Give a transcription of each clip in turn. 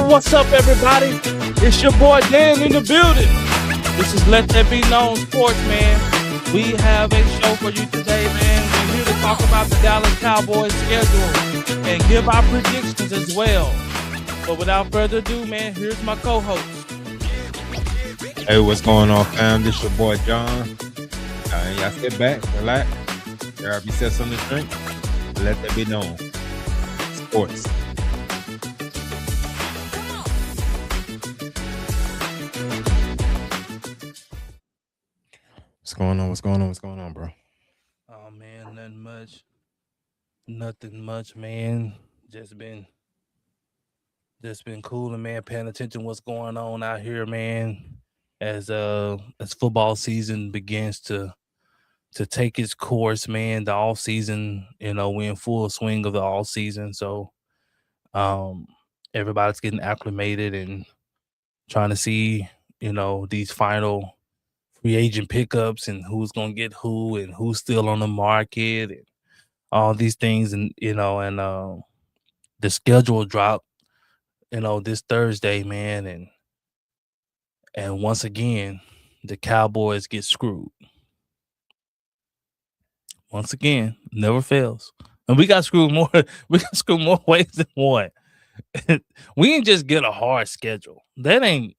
What's up, everybody? It's your boy Dan in the building. This is Let That Be Known Sports, man. We have a show for you today, man. We're here to talk about the Dallas Cowboys schedule and give our predictions as well. But without further ado, man, here's my co-host. Hey, what's going on, fam? This your boy John. Y'all sit back, relax, grab yourself something to drink, and let that be known. Sports. What's going on? What's going on? What's going on, bro? Oh man, nothing much, man. Just been cooling, man. Paying attention to what's going on out here, man. As football season begins to take its course, man. The off season, we're in full swing of the off season, so everybody's getting acclimated and trying to see, these final free agent pickups and who's gonna get who and who's still on the market and all these things, and the schedule drop, this Thursday, man, and once again, the Cowboys get screwed. Once again, never fails. And we got screwed more. We got screwed more ways than one. We didn't just get a hard schedule. That ain't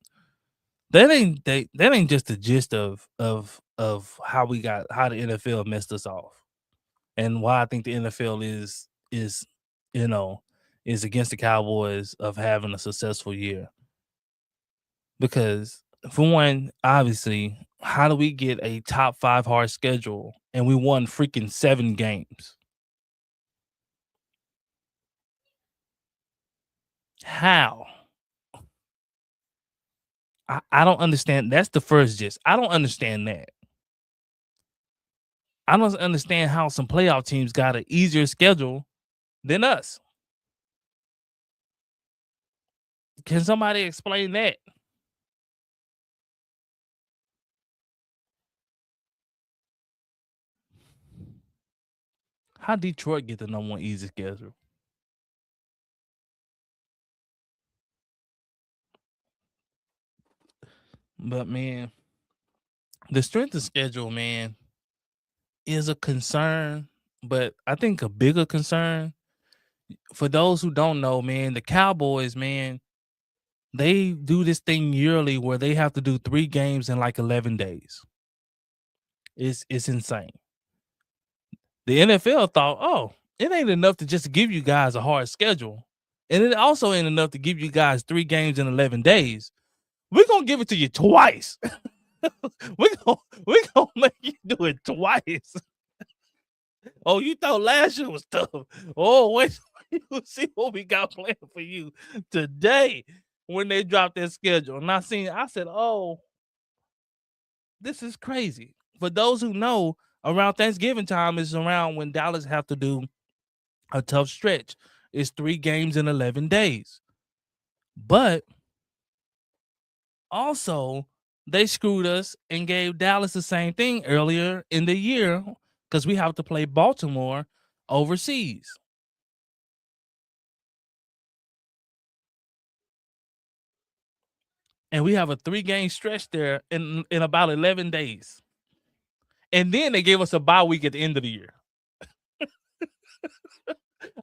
just the gist of how the NFL messed us off, and why I think the NFL is against the Cowboys of having a successful year. Because for one, obviously, how do we get a top 5 hard schedule and we won freaking 7 games? How? I don't understand. That's the first gist. I don't understand that. I don't understand how some playoff teams got an easier schedule than us. Can somebody explain that? How Detroit get the number 1 easy schedule? But man, the strength of schedule, man, is a concern. But I think a bigger concern for those who don't know, man, the Cowboys, man, they do this thing yearly where they have to do 3 games in like 11 days. It's insane. The NFL thought, oh, it ain't enough to just give you guys a hard schedule. And it also ain't enough to give you guys 3 games in 11 days. We're going to give it to you twice. we're gonna make you do it twice. Oh, you thought last year was tough. Oh, wait, you see what we got planned for you today when they dropped their schedule. And I said, oh, this is crazy. For those who know, around Thanksgiving time is around when Dallas have to do a tough stretch. It's 3 games in 11 days. But also, they screwed us and gave Dallas the same thing earlier in the year because we have to play Baltimore overseas. And we have a 3-game stretch there in about 11 days. And then they gave us a bye week at the end of the year.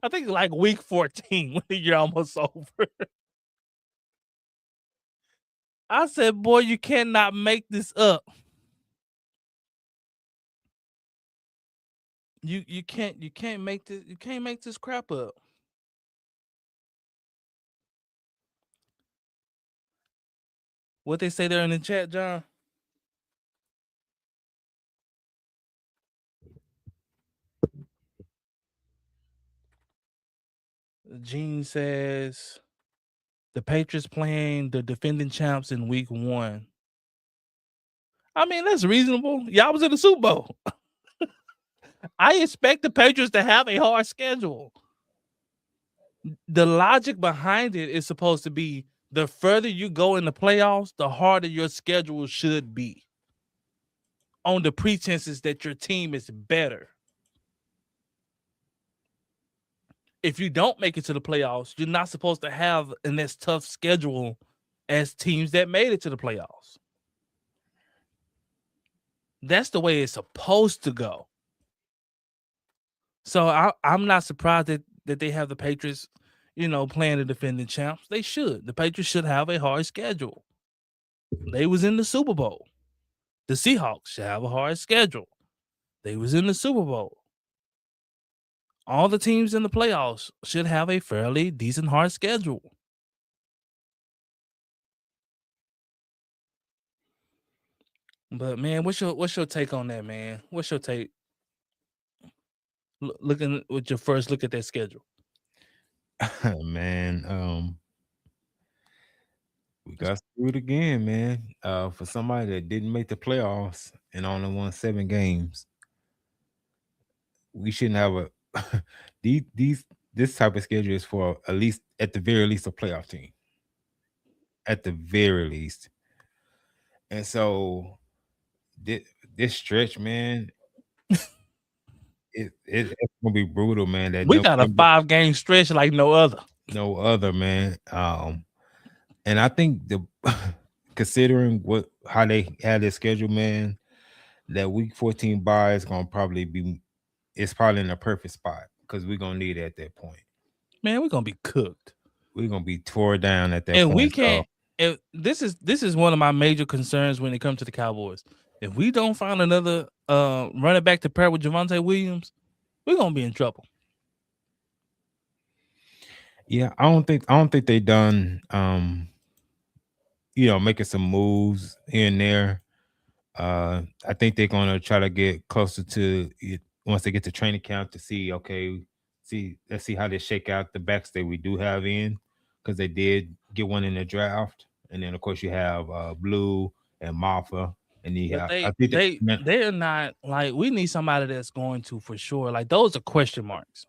I think like week 14 when the year almost over. I said, boy, you cannot make this up. You can't make this crap up. What they say there in the chat, John? Gene says the Patriots playing the defending champs in week 1. I mean, that's reasonable. Y'all was in the Super Bowl. I expect the Patriots to have a hard schedule. The logic behind it is supposed to be the further you go in the playoffs, the harder your schedule should be, on the pretenses that your team is better. if you don't make it to the playoffs, you're not supposed to have an as tough schedule as teams that made it to the playoffs. That's the way it's supposed to go. So I'm not surprised that they have the Patriots, playing the defending champs. They should. The Patriots should have a hard schedule. They was in the Super Bowl. The Seahawks should have a hard schedule. They was in the Super Bowl. All the teams in the playoffs should have a fairly decent hard schedule. But man, what's your take on that, man? What's your take? Looking with your first look at that schedule. Man, we got screwed again, man. For somebody that didn't make the playoffs and only won 7 games, we shouldn't have a this type of schedule is for at least at the very least a playoff team. At the very least. And so this stretch, man, it's gonna be brutal, man. That We got a 5-game stretch like no other. No other, man. And I think considering how they had their schedule, man, that week 14 bye is gonna probably be in a perfect spot because we're gonna need it at that point. Man, we're gonna be cooked. We're gonna be tore down at that and point. We can't. If this is one of my major concerns when it comes to the Cowboys. If we don't find another running back to pair with Javonte Williams, we're gonna be in trouble. Yeah, I don't think they done making some moves here and there. I think they're gonna try to get closer to it once they get to training camp to see. Let's see how they shake out the backs that we do have in, because they did get one in the draft, and then of course you have Blue and Marfa, and they're not like, we need somebody that's going to for sure. Like, those are question marks.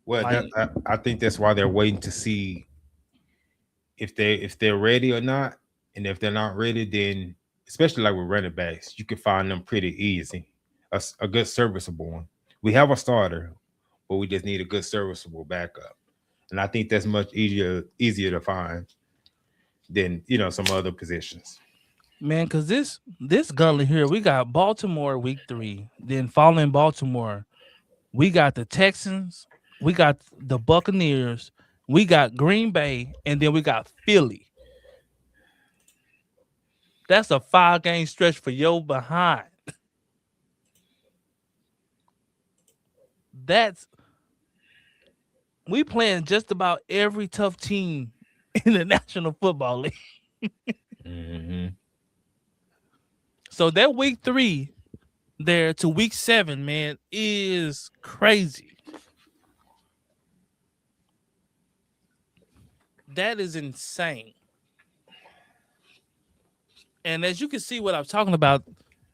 Well, I think that's why they're waiting to see if they're ready or not, and if they're not ready, then especially like with running backs, you can find them pretty easy. A good serviceable one. We have a starter, but we just need a good serviceable backup, and I think that's much easier to find than some other positions. Man, because this gauntlet here, we got Baltimore week 3, then following Baltimore, we got the Texans, we got the Buccaneers, we got Green Bay, and then we got Philly. That's a 5-game stretch for your behind. We playing just about every tough team in the National Football League. Mm-hmm. So that week 3 there to week 7, man, is crazy. That is insane. And as you can see what I'm talking about,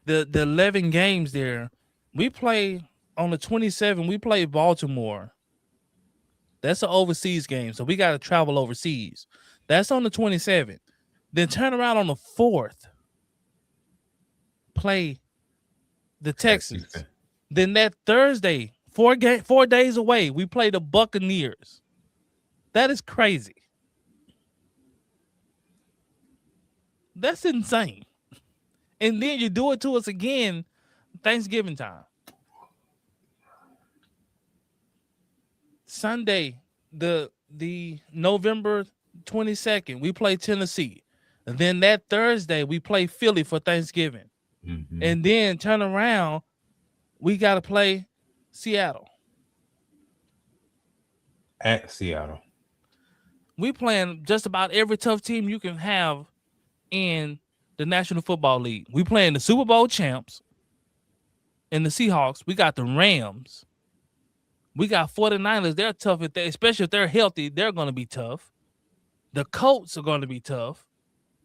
the 11 games there, we play on the 27th, we play Baltimore. That's an overseas game, so we got to travel overseas. That's on the 27th. Then turn around on the 4th, play the Texans. Then that Thursday, 4 days away, we play the Buccaneers. That is crazy. That's insane. And then you do it to us again Thanksgiving time. Sunday, the November 22nd, we play Tennessee. And then that Thursday, we play Philly for Thanksgiving. Mm-hmm. And then turn around, we got to play Seattle. At Seattle. We playing just about every tough team you can have in the National Football League. We playing the Super Bowl champs and the Seahawks. We got the Rams. We got 49ers. They're tough, especially if they're healthy. They're going to be tough. The Colts are going to be tough.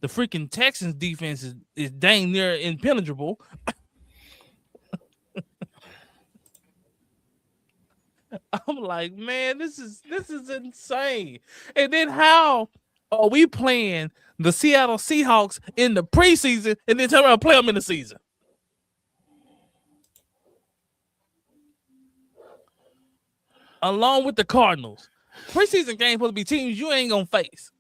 The freaking Texans defense is dang near impenetrable. I'm like, man, this is insane. And then how are we playing the Seattle Seahawks in the preseason and then turn around and play them in the season? along with the Cardinals. Preseason games supposed to be teams you ain't gonna face.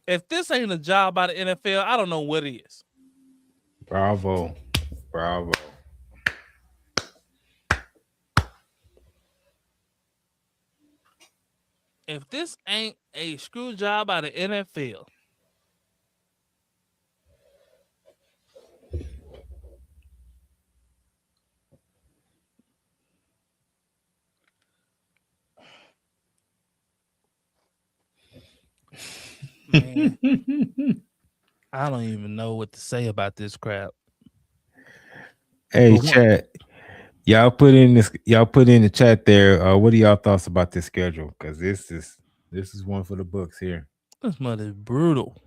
If this ain't a job by the NFL, I don't know what is. Bravo. Bravo. If this ain't a screw job by the NFL, man, I don't even know what to say about this crap. Hey, But chat. Y'all put in the chat there. What are y'all thoughts about this schedule? Because this is one for the books here. this mother is brutal.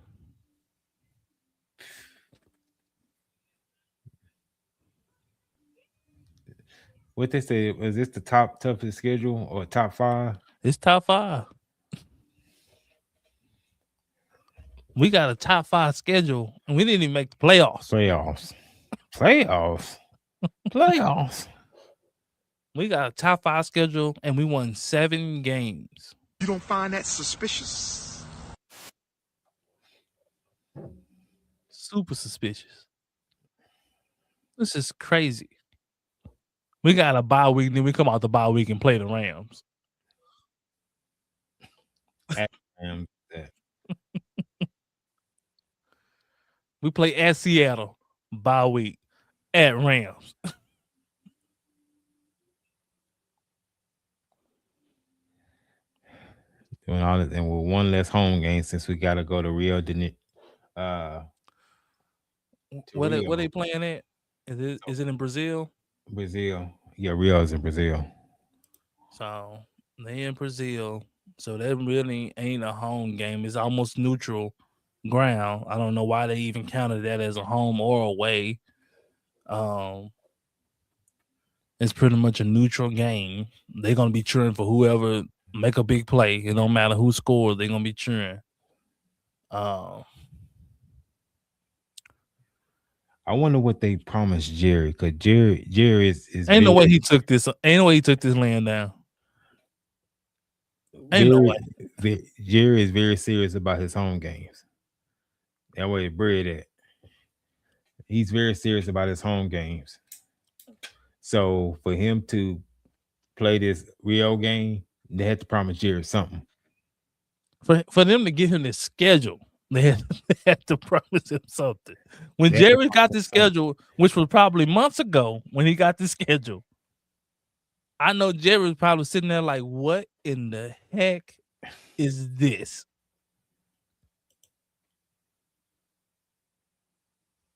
What they say, is this the top toughest schedule or top 5? It's top 5. We got a top 5 schedule, and we didn't even make the playoffs. Playoffs. We got a top 5 schedule, and we won 7 games. You don't find that suspicious? Super suspicious. This is crazy. We got a bye week, then we come out the bye week and play the Rams. We play at Seattle, bye week, at Rams. Doing all this, and with one less home game since we got to go to Rio de Janeiro. Where they playing at? Is it in Brazil? Brazil. Yeah, Rio is in Brazil. So they in Brazil. So that really ain't a home game. It's almost neutral ground. I don't know why they even counted that as a home or away. It's pretty much a neutral game. They're gonna be cheering for whoever make a big play. It don't matter who scores, they're gonna be cheering. I wonder what they promised Jerry, because Jerry is ain't no way he took this. Ain't no way he took this land down. Ain't no way. Jerry is very serious about his home games. That way he bred at. He's very serious about his home games. So for him to play this Rio game, they had to promise Jerry something. For them to give him this schedule, they had to promise him something. When Jerry got this schedule, which was probably months ago when he got this schedule, I know Jerry was probably sitting there like, what in the heck is this?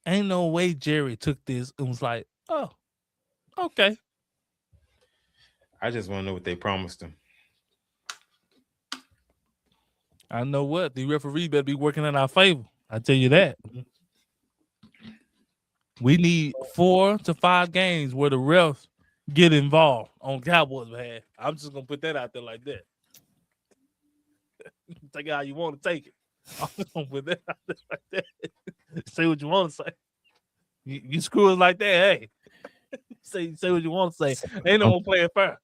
Ain't no way Jerry took this and was like, oh, okay. I just want to know what they promised him. I know what. The referee better be working in our favor. I tell you that. We need 4 to 5 games where the refs get involved on Cowboys' behalf. I'm just going to put that out there like that. Take it how you want to take it. I'm just going to put that out there like that. Say what you want to say. You screw us like that, hey. Say what you want to say. Ain't no one playing fair.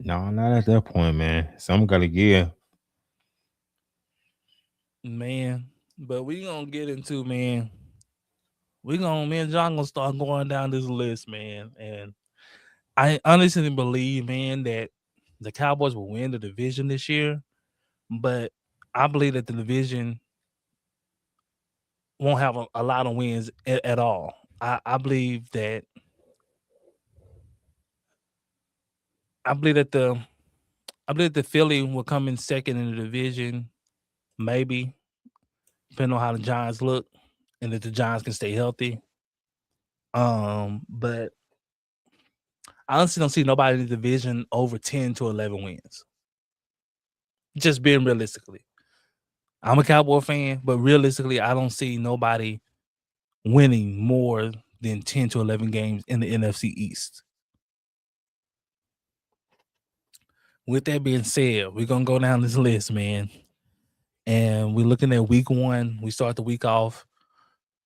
No, not at that point, man. Some gotta give. Man, but we gonna get into, man. Me and John gonna start going down this list, man. And I honestly believe, man, that the Cowboys will win the division this year. But I believe that the division won't have a lot of wins at all. I believe that the Philly will come in second in the division, maybe, depending on how the Giants look and if the Giants can stay healthy. But I honestly don't see nobody in the division over 10 to 11 wins. Just being realistically. I'm a Cowboy fan, but realistically, I don't see nobody winning more than 10 to 11 games in the NFC East. With that being said, we're going to go down this list, man. And we're looking at week 1. We start the week off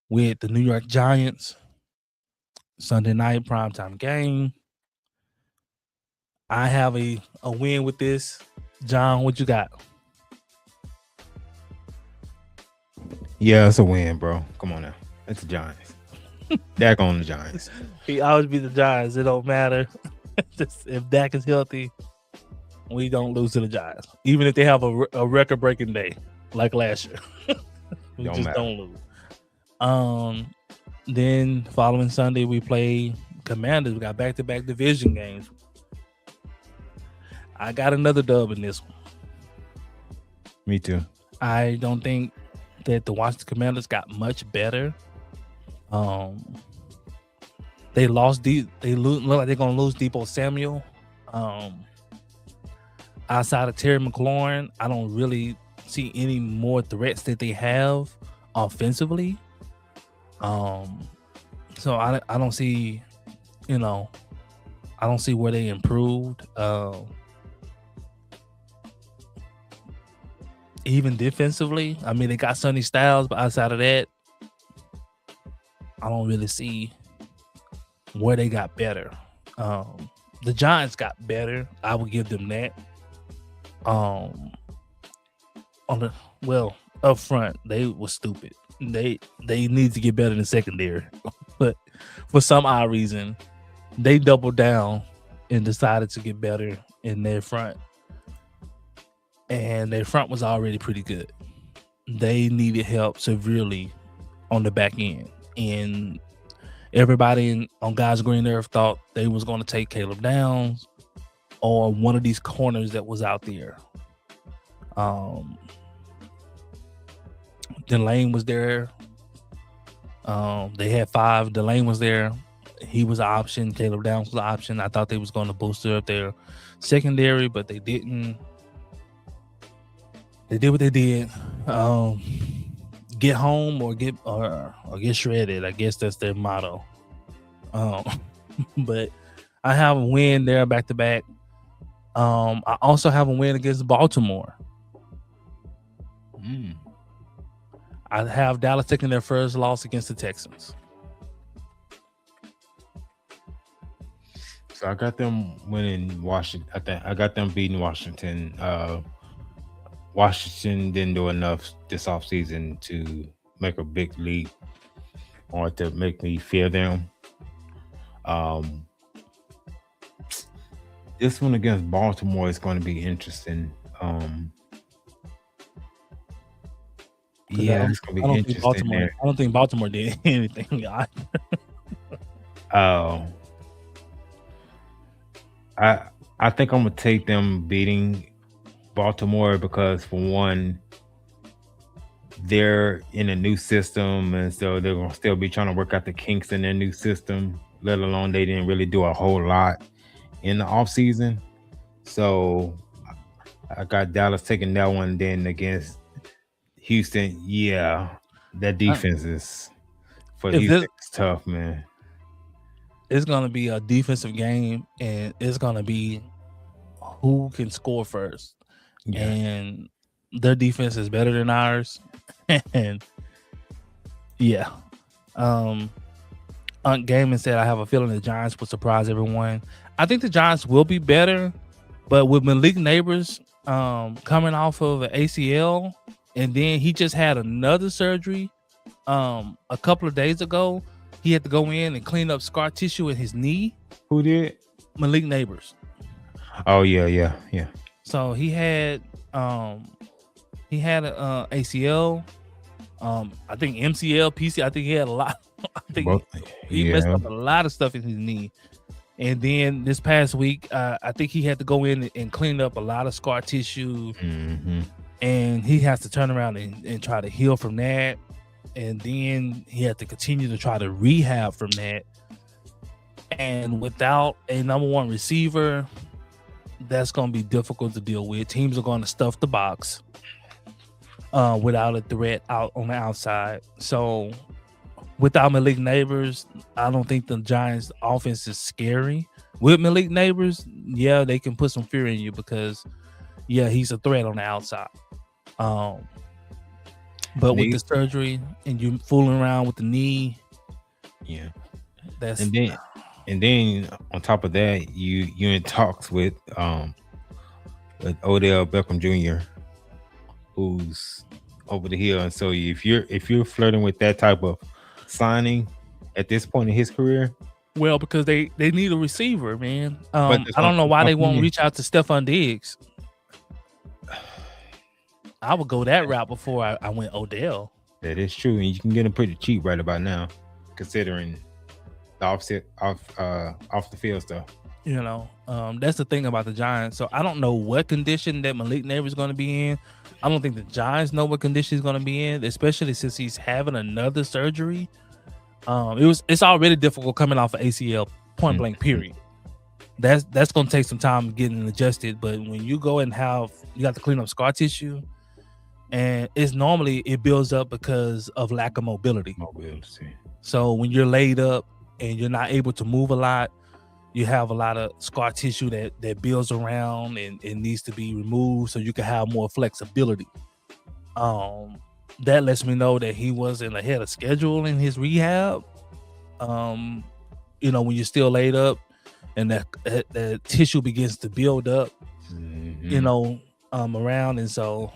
with the New York Giants. Sunday night primetime game. I have a win with this. John, what you got? Yeah, it's a win, bro. Come on now. It's the Giants. Dak on the Giants. He always be the Giants. It don't matter. Just if Dak is healthy, we don't lose to the Giants. Even if they have a record-breaking day like last year. We Don't just matter. don't lose. Then following Sunday, we play Commanders. We got back-to-back division games. I got another dub in this one. Me too. I don't think that the Washington Commanders got much better. They lost look like they're gonna lose Deebo Samuel. Outside of Terry McLaurin, I don't really see any more threats that they have offensively. So I don't see, I don't see where they improved. Even defensively, I mean, they got Sonny Styles, but outside of that, I don't really see where they got better. The Giants got better. I would give them that. Up front, they were stupid. They need to get better than secondary, but for some odd reason, they doubled down and decided to get better in their front. And their front was already pretty good. They needed help severely on the back end, and everybody on God's green earth thought they was going to take Caleb Downs or one of these corners that was out there. Delane was there. They had 5. Delane was there. He was an option. Caleb Downs was an option. I thought they was going to bolster up their secondary, but they didn't. They did what they did. Get home or get shredded. I guess that's their motto. But I have a win there back to back. I also have a win against Baltimore. I have Dallas taking their first loss against the Texans. So I got them winning Washington. I got them beating Washington. Washington didn't do enough this offseason to make a big leap or to make me fear them. This one against Baltimore is going to be interesting. Yeah, it's going to be interesting there. I don't think Baltimore did anything. I think I'm going to take them beating Baltimore because, for one, they're in a new system, and so they're going to still be trying to work out the kinks in their new system, let alone they didn't really do a whole lot in the offseason. So I got Dallas taking that one. Then against Houston, yeah, that defense is for Houston. It's tough, man. It's going to be a defensive game, and it's going to be who can score first. Yeah. And their defense is better than ours. And yeah. Aunt Gaiman said, I have a feeling the Giants will surprise everyone. I think the Giants will be better, but with Malik Neighbors coming off of an ACL, and then he just had another surgery a couple of days ago. He had to go in and clean up scar tissue in his knee. Who did? Malik Neighbors. Oh yeah. So he had an ACL, I think MCL, PC. I think he had a lot. I think he messed up a lot of stuff in his knee. And then this past week, I think he had to go in and clean up a lot of scar tissue. Mm-hmm. And he has to turn around and try to heal from that. And then he had to continue to try to rehab from that. And without a number one receiver, that's going to be difficult to deal with. Teams are going to stuff the box without a threat out on the outside. So without Malik Neighbors, I don't think the Giants' offense is scary. With Malik Neighbors, yeah, they can put some fear in you because, yeah, he's a threat on the outside. But with the surgery and you fooling around with the knee, yeah, That's and then on top of that, you're in talks with Odell Beckham Jr., who's over the hill. And so if you're flirting with that type of signing at this point in his career, well, because they need a receiver, man. but I don't know why they won't reach out to Stephon Diggs. I would go that route before I went Odell. That is true, and you can get him pretty cheap right about now, considering the off the field stuff. You know, that's the thing about the Giants. So I don't know what condition that Malik Neighbors is going to be in. I don't think the Giants know what condition he's going to be in, especially since he's having another surgery. It's already difficult coming off of ACL, point blank, period. That's going to take some time getting adjusted. But when you go and you got to clean up scar tissue, and it builds up because of lack of mobility. So when you're laid up and you're not able to move a lot, you have a lot of scar tissue that builds around and it needs to be removed so you can have more flexibility. That lets me know that he wasn't ahead of schedule in his rehab. When you're still laid up and that tissue begins to build up, around. And so,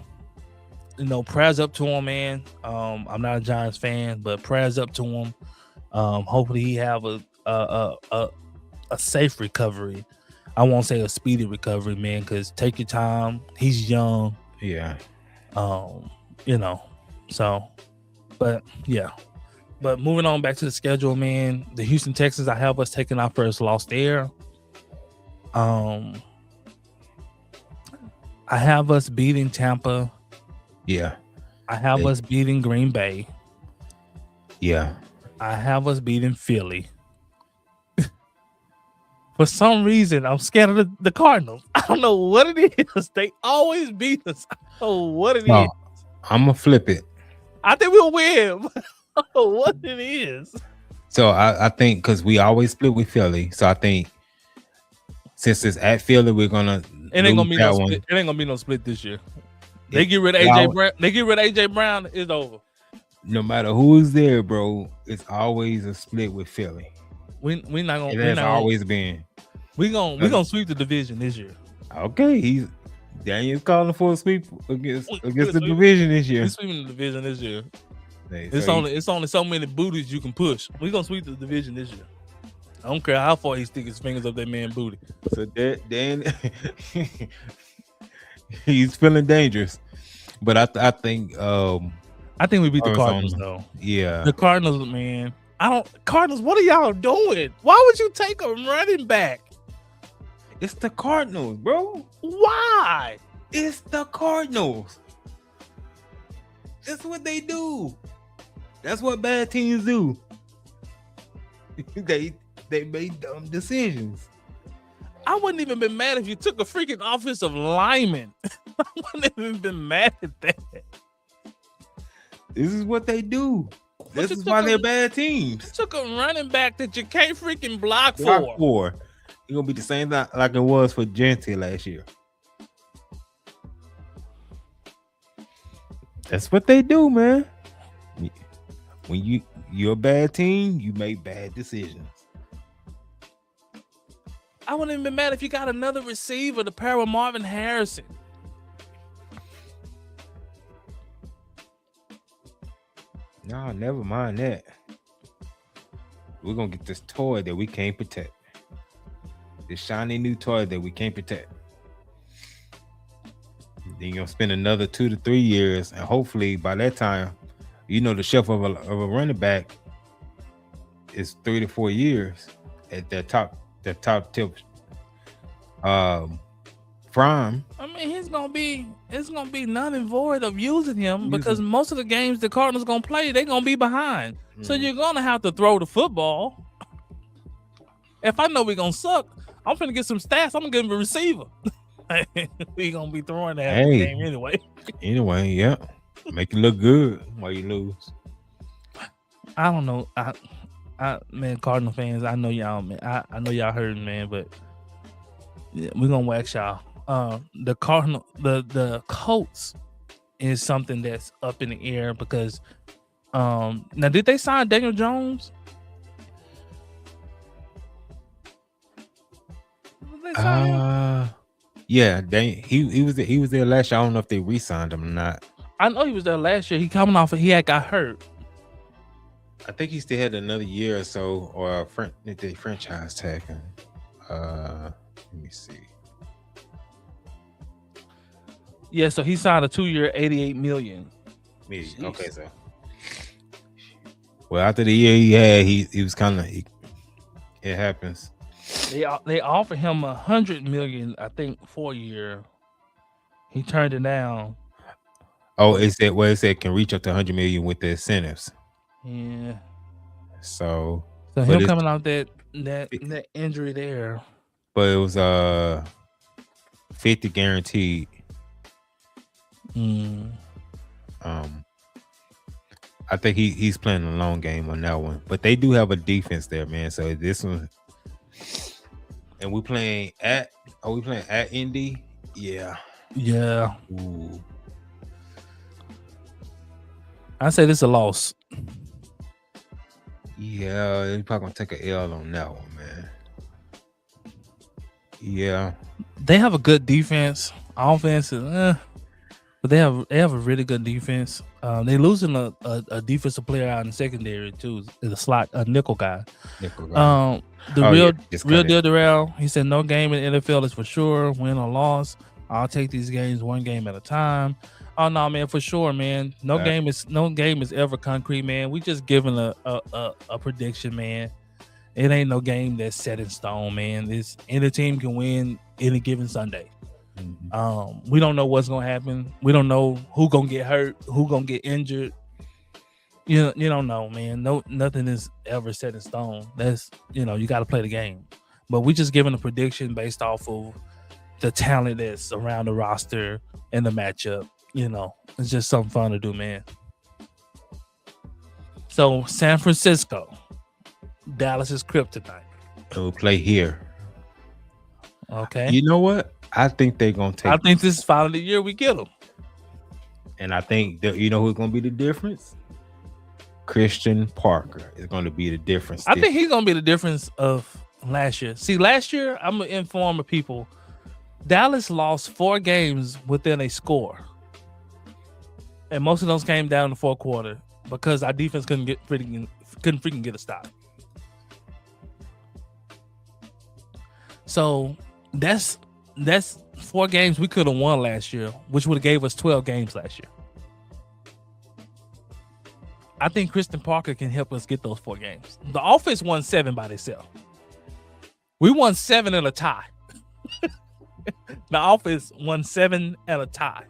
prayers up to him, man. I'm not a Giants fan, but prayers up to him. Hopefully he have a safe recovery. I won't say a speedy recovery, man, because take your time. He's young. Yeah. But moving on back to the schedule, man, the Houston Texans, I have us taking our first loss there. I have us beating Tampa. Yeah. I have us beating Green Bay. Yeah. I have us beating Philly. For some reason, I'm scared of the Cardinals. I don't know what it is. They always beat us. I don't know what it is. I'm going to flip it. I think we'll win. I don't know what it is. So I think because we always split with Philly. So I think since it's at Philly, we're going to It ain't going to be no split. It ain't going to be no split this year. They get rid of AJ Brown. They get rid of AJ Brown. It's over. No matter who's there, bro, it's always a split with Philly. We not gonna. It has always been. We gonna sweep the division this year. Okay, Daniel's calling for a sweep against the division this year. We're sweeping the division this year. It's only so many booties you can push. We gonna sweep the division this year. I don't care how far he stick his fingers up that man booty. So Dan, he's feeling dangerous. But I think we beat the Cardinals though. Yeah, the Cardinals, man. Cardinals, what are y'all doing? Why would you take a running back? It's the Cardinals, bro. Why? It's the Cardinals. That's what they do. That's what bad teams do. They made dumb decisions. I wouldn't even been mad if you took a freaking offensive lineman. I wouldn't even been mad at that. This is what they do. This is why they're bad teams. You took a running back that you can't freaking block for. It's gonna be the same like it was for Gentry last year. That's what they do, man. When you're a bad team, you make bad decisions. I wouldn't even be mad if you got another receiver to pair with Marvin Harrison. No, never mind that. We're gonna get this toy that we can't protect. This shiny new toy that we can't protect. Then you're gonna spend another 2 to 3 years, and hopefully by that time, the shelf of a running back is 3 to 4 years at that top tip prime. I mean, it's gonna be none and void of using him because most of the games the Cardinals gonna play, they're gonna be behind. So you're gonna have to throw the football. If I know we're gonna suck, I'm finna get some stats. I'm gonna give him a receiver. We gonna be throwing that game anyway. Anyway, yeah. Make it look good while you lose. I don't know. Man, Cardinal fans, I know y'all, man. I know y'all hurting, man, but yeah, we're gonna wax y'all. The Colts is something that's up in the air because now did they sign Daniel Jones? sign him? Yeah, he was there last year. I don't know if they re-signed him or not. I know he was there last year. He coming off. He had got hurt. I think he still had another year or so, or the franchise tag him. Let me see. Yeah, so he signed a 2-year, $88 million. Maybe. Okay, so well, after the year he had, he was kind of. It happens. They offered him $100 million, I think, 4-year. He turned it down. Oh, it said can reach up to 100 million with the incentives. Yeah. So him coming out that injury there. But it was 50 guaranteed. I think he's playing a long game on that one. But they do have a defense there, man. So this one, and we playing at Indy? Yeah. Yeah. Ooh. I say this is a loss. Yeah, they're probably gonna take an L on that one, man. Yeah. They have a good defense. Offense is but they have a really good defense. They losing a defensive player out in secondary too. Is a nickel guy. The real deal Darrell, he said no game in the NFL is for sure, win or loss. I'll take these games one game at a time. Oh no, man, for sure, man. No game is ever concrete, man. We just giving a prediction, man. It ain't no game that's set in stone, man. Any team can win any given Sunday. We don't know what's gonna happen. We don't know who gonna get hurt, who gonna get injured. You don't know, man. No, nothing is ever set in stone. That's you got to play the game. But we just giving a prediction based off of the talent that's around the roster and the matchup. It's just something fun to do, man. So San Francisco, Dallas is kryptonite. We'll play here. Okay. You know what? I think they're gonna take. I think this is finally the year we get them. And I think that who's gonna be the difference? Christian Parker is gonna be the difference. I think he's gonna be the difference of last year. See, last year I'm gonna inform people. Dallas lost 4 games within a score, and most of those came down in the fourth quarter because our defense couldn't freaking get a stop. So that's 4 games we could have won last year, which would have gave us 12 games last year. I think Christian Parker can help us get those 4 games. The offense won 7 by themselves. We won 7 in a tie. The offense won 7 at a tie.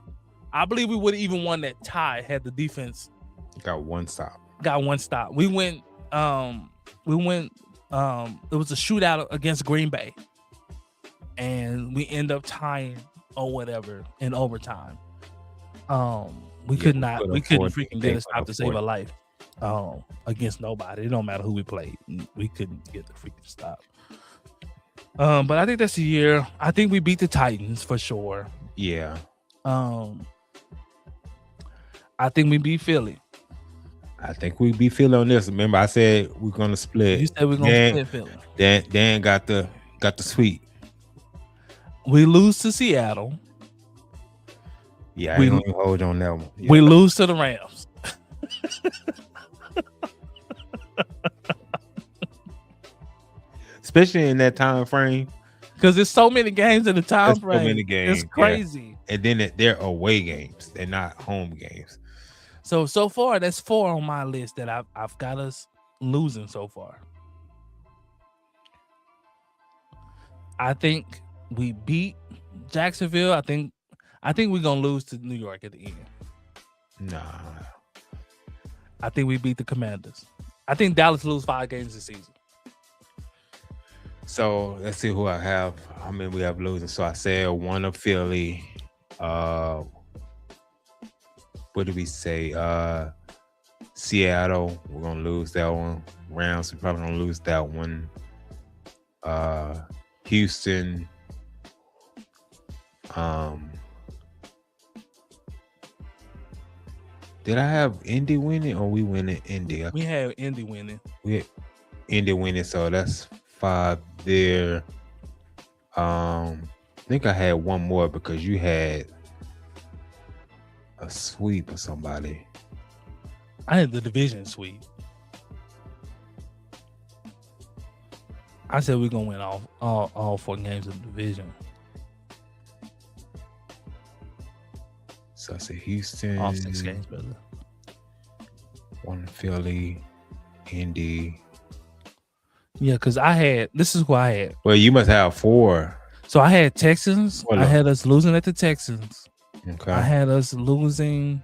I believe we would have even won that tie had the defense got one stop. We went it was a shootout against Green Bay. And we end up tying or whatever in overtime. We couldn't freaking get a stop to save a life against nobody. It don't matter who we played. We couldn't get the freaking stop. But I think that's the year. I think we beat the Titans for sure. Yeah. I think we beat Philly. I think we beat Philly on this. Remember, I said we're gonna split. You said we're gonna split Philly. Dan got the sweep. We lose to Seattle. Yeah, I ain't gonna hold on that one. Yeah. We lose to the Rams. Especially in that time frame. Because there's so many games in the time frame. So many games. It's crazy. Yeah. And then they're away games. They're not home games. So far, that's 4 on my list that I've got us losing so far. I think we beat Jacksonville. I think we're gonna lose to New York at the end. Nah. I think we beat the Commanders. I think Dallas lose 5 games this season. So let's see who I have. How many we have losing? So I said 1 of Philly. What did we say? Seattle, we're gonna lose that one. Rams, we're probably gonna lose that one. Houston. Did I have Indy winning or we winning Indy? We have Indy winning. We had Indy winning, so that's 5 there. I think I had one more because you had a sweep of somebody. I had the division sweep. I said we're gonna win all 4 games of the division. So I said Houston, All 6 games, brother. 1 Philly, Indy. Yeah, because this is who I had. Well, you must have 4. So I had Texans. I had us losing at the Texans. Okay. I had us losing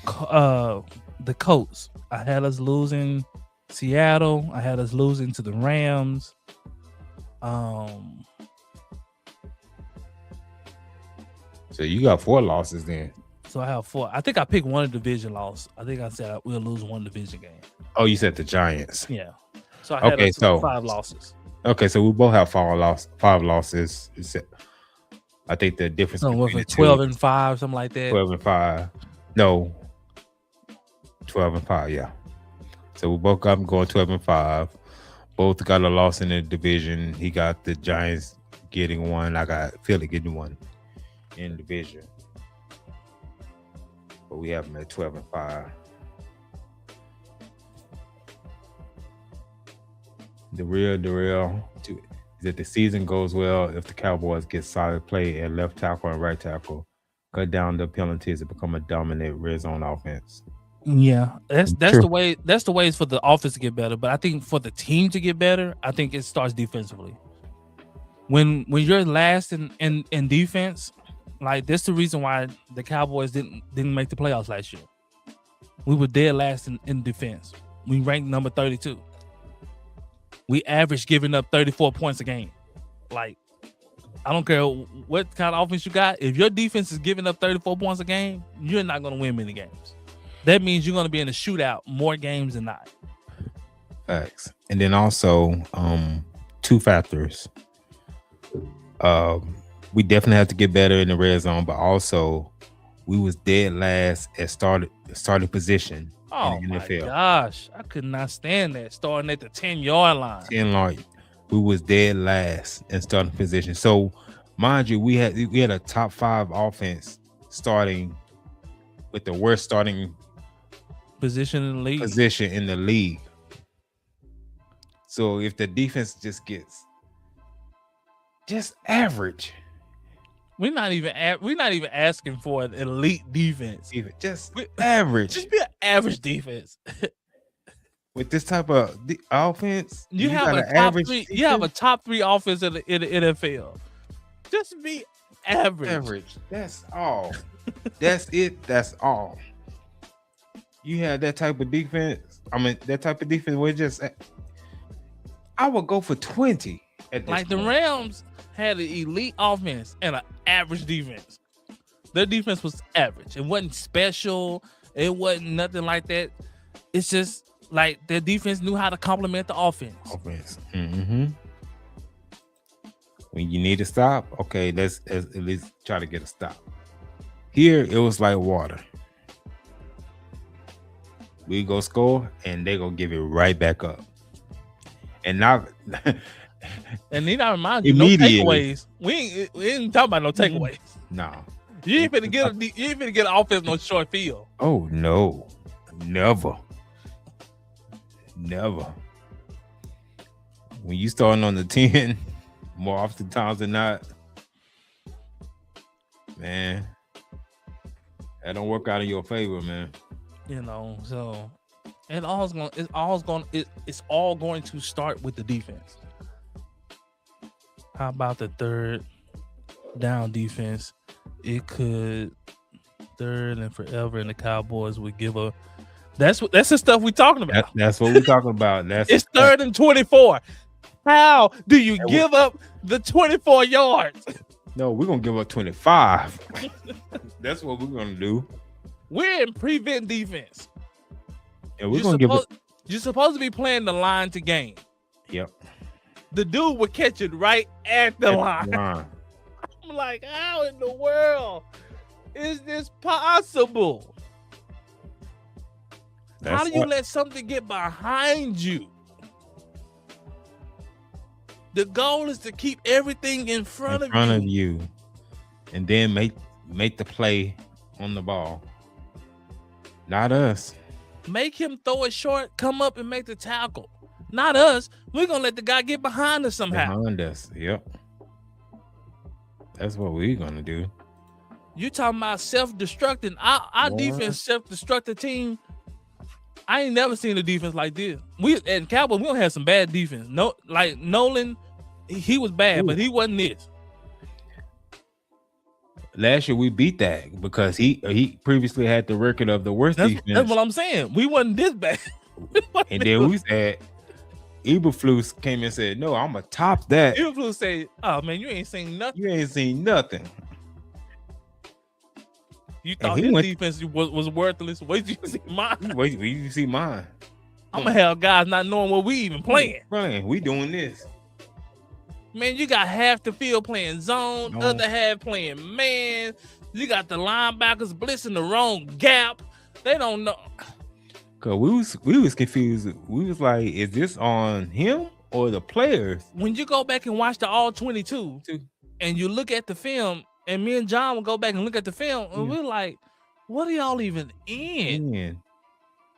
the Colts. I had us losing Seattle. I had us losing to the Rams. So you got 4 losses then. So I have 4. I think I picked one division loss. I think I said we'll lose 1 division game. Oh, you said the Giants. Yeah. So I had us 5 losses. Okay, so we both have 5 losses. I think the difference between 12 and 5, something like that. 12 and 5. No. 12 and 5, yeah. So we both got them going 12 and 5. Both got a loss in the division. He got the Giants getting 1. I got Philly getting 1 in the division. But we have them at 12 and 5. The real is that the season goes well if the Cowboys get solid play at left tackle and right tackle, cut down the penalties, and become a dominant red zone offense. Yeah, that's the way. That's the ways for the offense to get better. But I think for the team to get better, I think it starts defensively. When you're last in defense, like that's the reason why the Cowboys didn't make the playoffs last year. We were dead last in defense. We ranked number 32. We averaged giving up 34 points a game. Like, I don't care what kind of offense you got. If your defense is giving up 34 points a game, you're not going to win many games. That means you're going to be in a shootout more games than not. Facts. And then also 2 factors. We definitely have to get better in the red zone, but also we was dead last at starting position. Oh in the my NFL. gosh, I could not stand that starting at the 10-yard line. 10-yard, we was dead last in starting position. So, mind you, we had a top 5 offense starting with the worst starting position in the league. So if the defense just gets just average. We're not even asking for an elite defense. Just average. Just be an average defense. With this type of offense, you have a top 3. You have a top 3 offense in the NFL. Just be average. Average. That's all. That's it. That's all. You have that type of defense. I mean, that type of defense. We're just. I would go for 20. Like the Rams had an elite offense and an average defense. Their defense was average. It wasn't special. It wasn't nothing like that. It's just like their defense knew how to complement the offense. Mm-hmm. When you need to stop, okay, let's at least try to get a stop. Here, it was like water. We go score, and they gonna give it right back up. And now, and then I remind you, no takeaways. We ain't talking about no takeaways. No, you ain't finna get an offense no short field. Oh no, never. When you starting on the 10, more often times than not, man, that don't work out in your favor, man. You know, so it's all going to start with the defense. How about the third down defense? It could third and forever, and the Cowboys would give a. That's the stuff we're talking about. That's what we're talking about. It's 3rd and 24. How do you give up the 24 yards? No, we're gonna give up 25. That's what we're gonna do. We're in prevent defense. And we're you're supposed to be playing the line to gain. Yep. The dude would catch it right at the line. I'm like, how in the world is this possible? How do you let something get behind you? The goal is to keep everything in front of you, and then make the play on the ball. Not us. Make him throw it short, come up and make the tackle. Not us. We're gonna let the guy get behind us somehow. Behind us, yep. That's what we're gonna do. You talking about self-destructing? Our defense self-destructed team. I ain't never seen a defense like this. We and Cowboys, we don't have some bad defense. No, like Nolan, he was bad, but he wasn't this. Last year we beat that because he previously had the record of the worst defense. That's what I'm saying. We wasn't this bad. And then we said, Eberflus came and said, "No, I'm gonna top that." Eberflus said, "Oh man, you ain't seen nothing. You ain't seen nothing. You thought his defense was worthless. Wait till you see mine. Wait till you see mine. I'm gonna have guys not knowing what we even playing. We doing this. Man, you got half the field playing zone, other half playing man. You got the linebackers blitzing the wrong gap. They don't know." Cause we was confused. We was like, is this on him or the players? When you go back and watch the all 22 and you look at the film, and me and John will go back and look at the film, and we're like, what are y'all even in?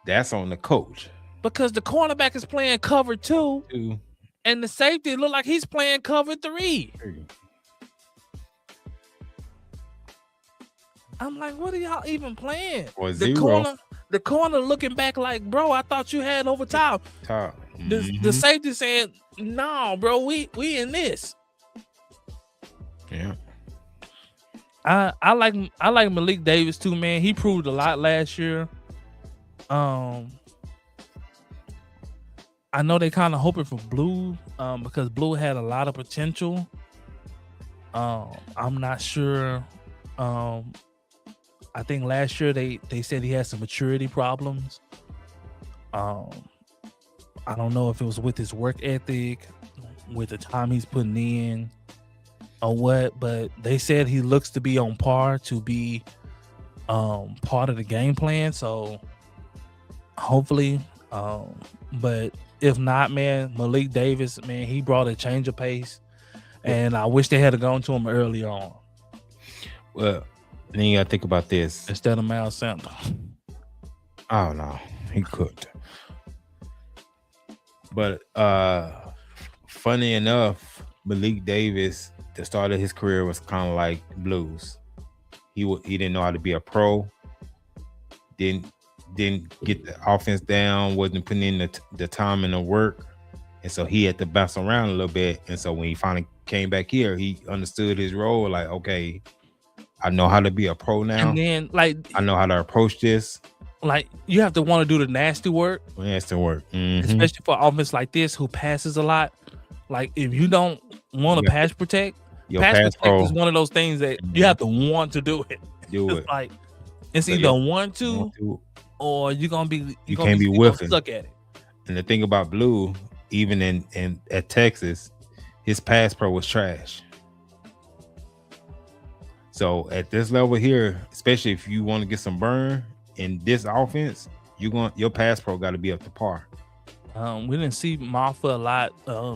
That's on the coach. Because the cornerback is playing cover 2, and the safety look like he's playing cover 3. I'm like, what are y'all even playing? Or The corner looking back like, bro, I thought you had over top. The safety saying, no, bro, we in this. Yeah. I like Malik Davis too, man. He proved a lot last year. I know they kind of hoping for Blue, because Blue had a lot of potential. I'm not sure. I think last year they said he had some maturity problems. I don't know if it was with his work ethic, with the time he's putting in, or what, but they said he looks to be on par to be part of the game plan. So hopefully, but if not, man, Malik Davis, man, he brought a change of pace, and I wish they had gone to him early on. Well, then you gotta think about this. Instead of Miles Sanders. Oh no, he cooked. But funny enough, Malik Davis, the start of his career was kind of like Blues. He didn't know how to be a pro. Didn't get the offense down. Wasn't putting in the time and the work, and so he had to bounce around a little bit. And so when he finally came back here, he understood his role. Like, okay, I know how to be a pro now. And then, like, I know how to approach this. Like, you have to want to do the nasty work. Especially for offense like this, who passes a lot. Like, if you don't want to pass protect, pass protect is one of those things that you have to want to do it. Like, it's either want to, or you're gonna be stuck at it. And the thing about Blue, even at Texas, his pass pro was trash. So at this level here, especially if you want to get some burn in this offense, your pass pro got to be up to par. We didn't see Marfa a lot.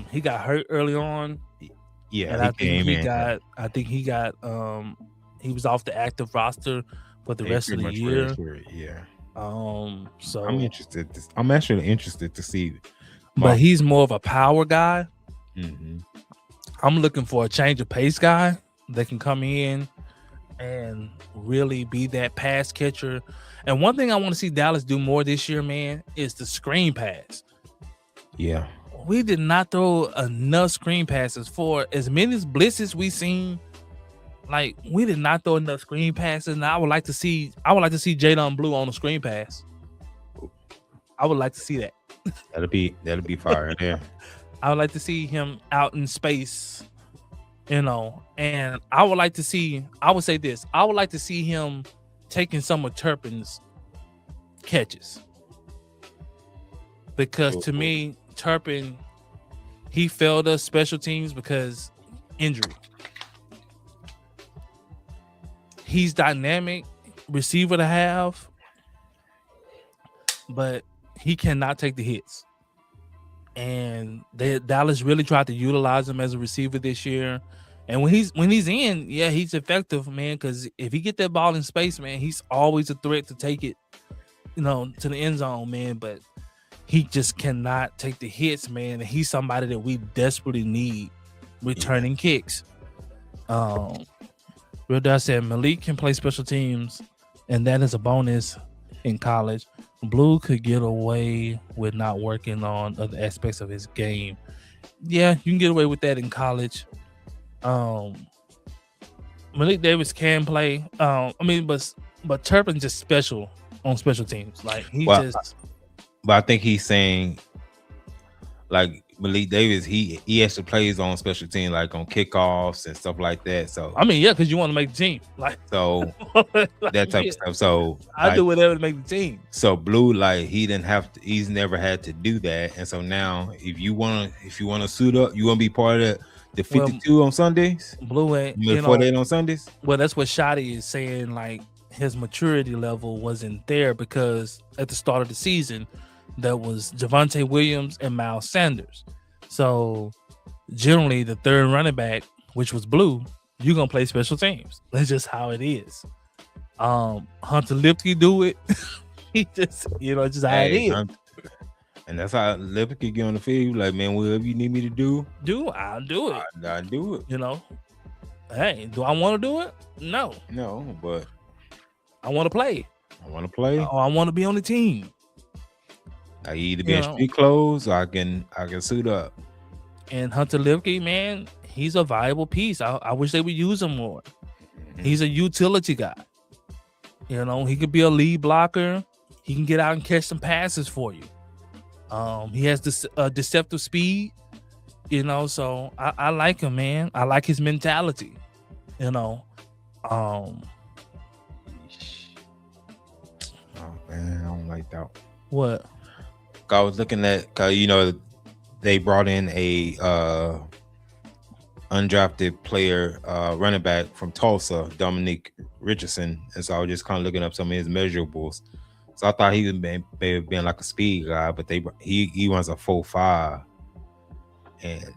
He got hurt early on. Yeah, and I think he got he was off the active roster for the rest of the year. Yeah. So I'm actually interested to see. But he's more of a power guy. Mm-hmm. I'm looking for a change of pace guy that can come in and really be that pass catcher. And one thing I want to see Dallas do more this year, man, is the screen pass. Yeah. We did not throw enough screen passes for as many blitzes we seen. Like, we did not throw enough screen passes. And I would like to see Jadon Blue on a screen pass. I would like to see that. That'll be fire. Yeah. I would like to see him out in space, and I would like to see him taking some of Turpin's catches, because to me, Turpin, he failed us special teams because injury. He's dynamic receiver to have, but he cannot take the hits. and Dallas really tried to utilize him as a receiver this year. And when he's in, yeah, he's effective, man. Because if he get that ball in space, man, he's always a threat to take it, to the end zone, man. But he just cannot take the hits, man. And he's somebody that we desperately need returning kicks. Real Dad said Malik can play special teams, and that is a bonus in college. Blue could get away with not working on other aspects of his game. Yeah, you can get away with that in college. Malik Davis can play. But Turpin's just special on special teams. Like but I think he's saying like Malik Davis, he actually plays on special teams, like on kickoffs and stuff like that. So I mean, yeah, because you want to make the team, like so that type of stuff. So I do whatever to make the team. So Blue, like he's never had to do that, and so now if you want to suit up, you want to be part of the 52 on Sundays. Blue ain't 48 on Sundays. Well, that's what Shotty is saying. Like his maturity level wasn't there because at the start of the season, there was Javonte Williams and Miles Sanders. So generally, the third running back, which was Blue, you're gonna play special teams. That's just how it is. Hunter Lipke do it. He just, just how it is. And that's how Lipke get on the field. Like, man, whatever you need me to do, I'll do it. I'll do it. Hey, do I want to do it? No, but I want to play. Or I want to be on the team. I either be in street clothes or I can suit up. And Hunter Lipke, man, he's a viable piece. I wish they would use him more. Mm-hmm. He's a utility guy. He could be a lead blocker. He can get out and catch some passes for you. He has this deceptive speed. So I like him, man. I like his mentality. Oh man, I don't like that. What? I was looking at, they brought in a undrafted player, running back from Tulsa, Dominique Richardson, and so I was just kind of looking up some of his measurables. So I thought he would be like a speed guy, but he runs a 4.5, and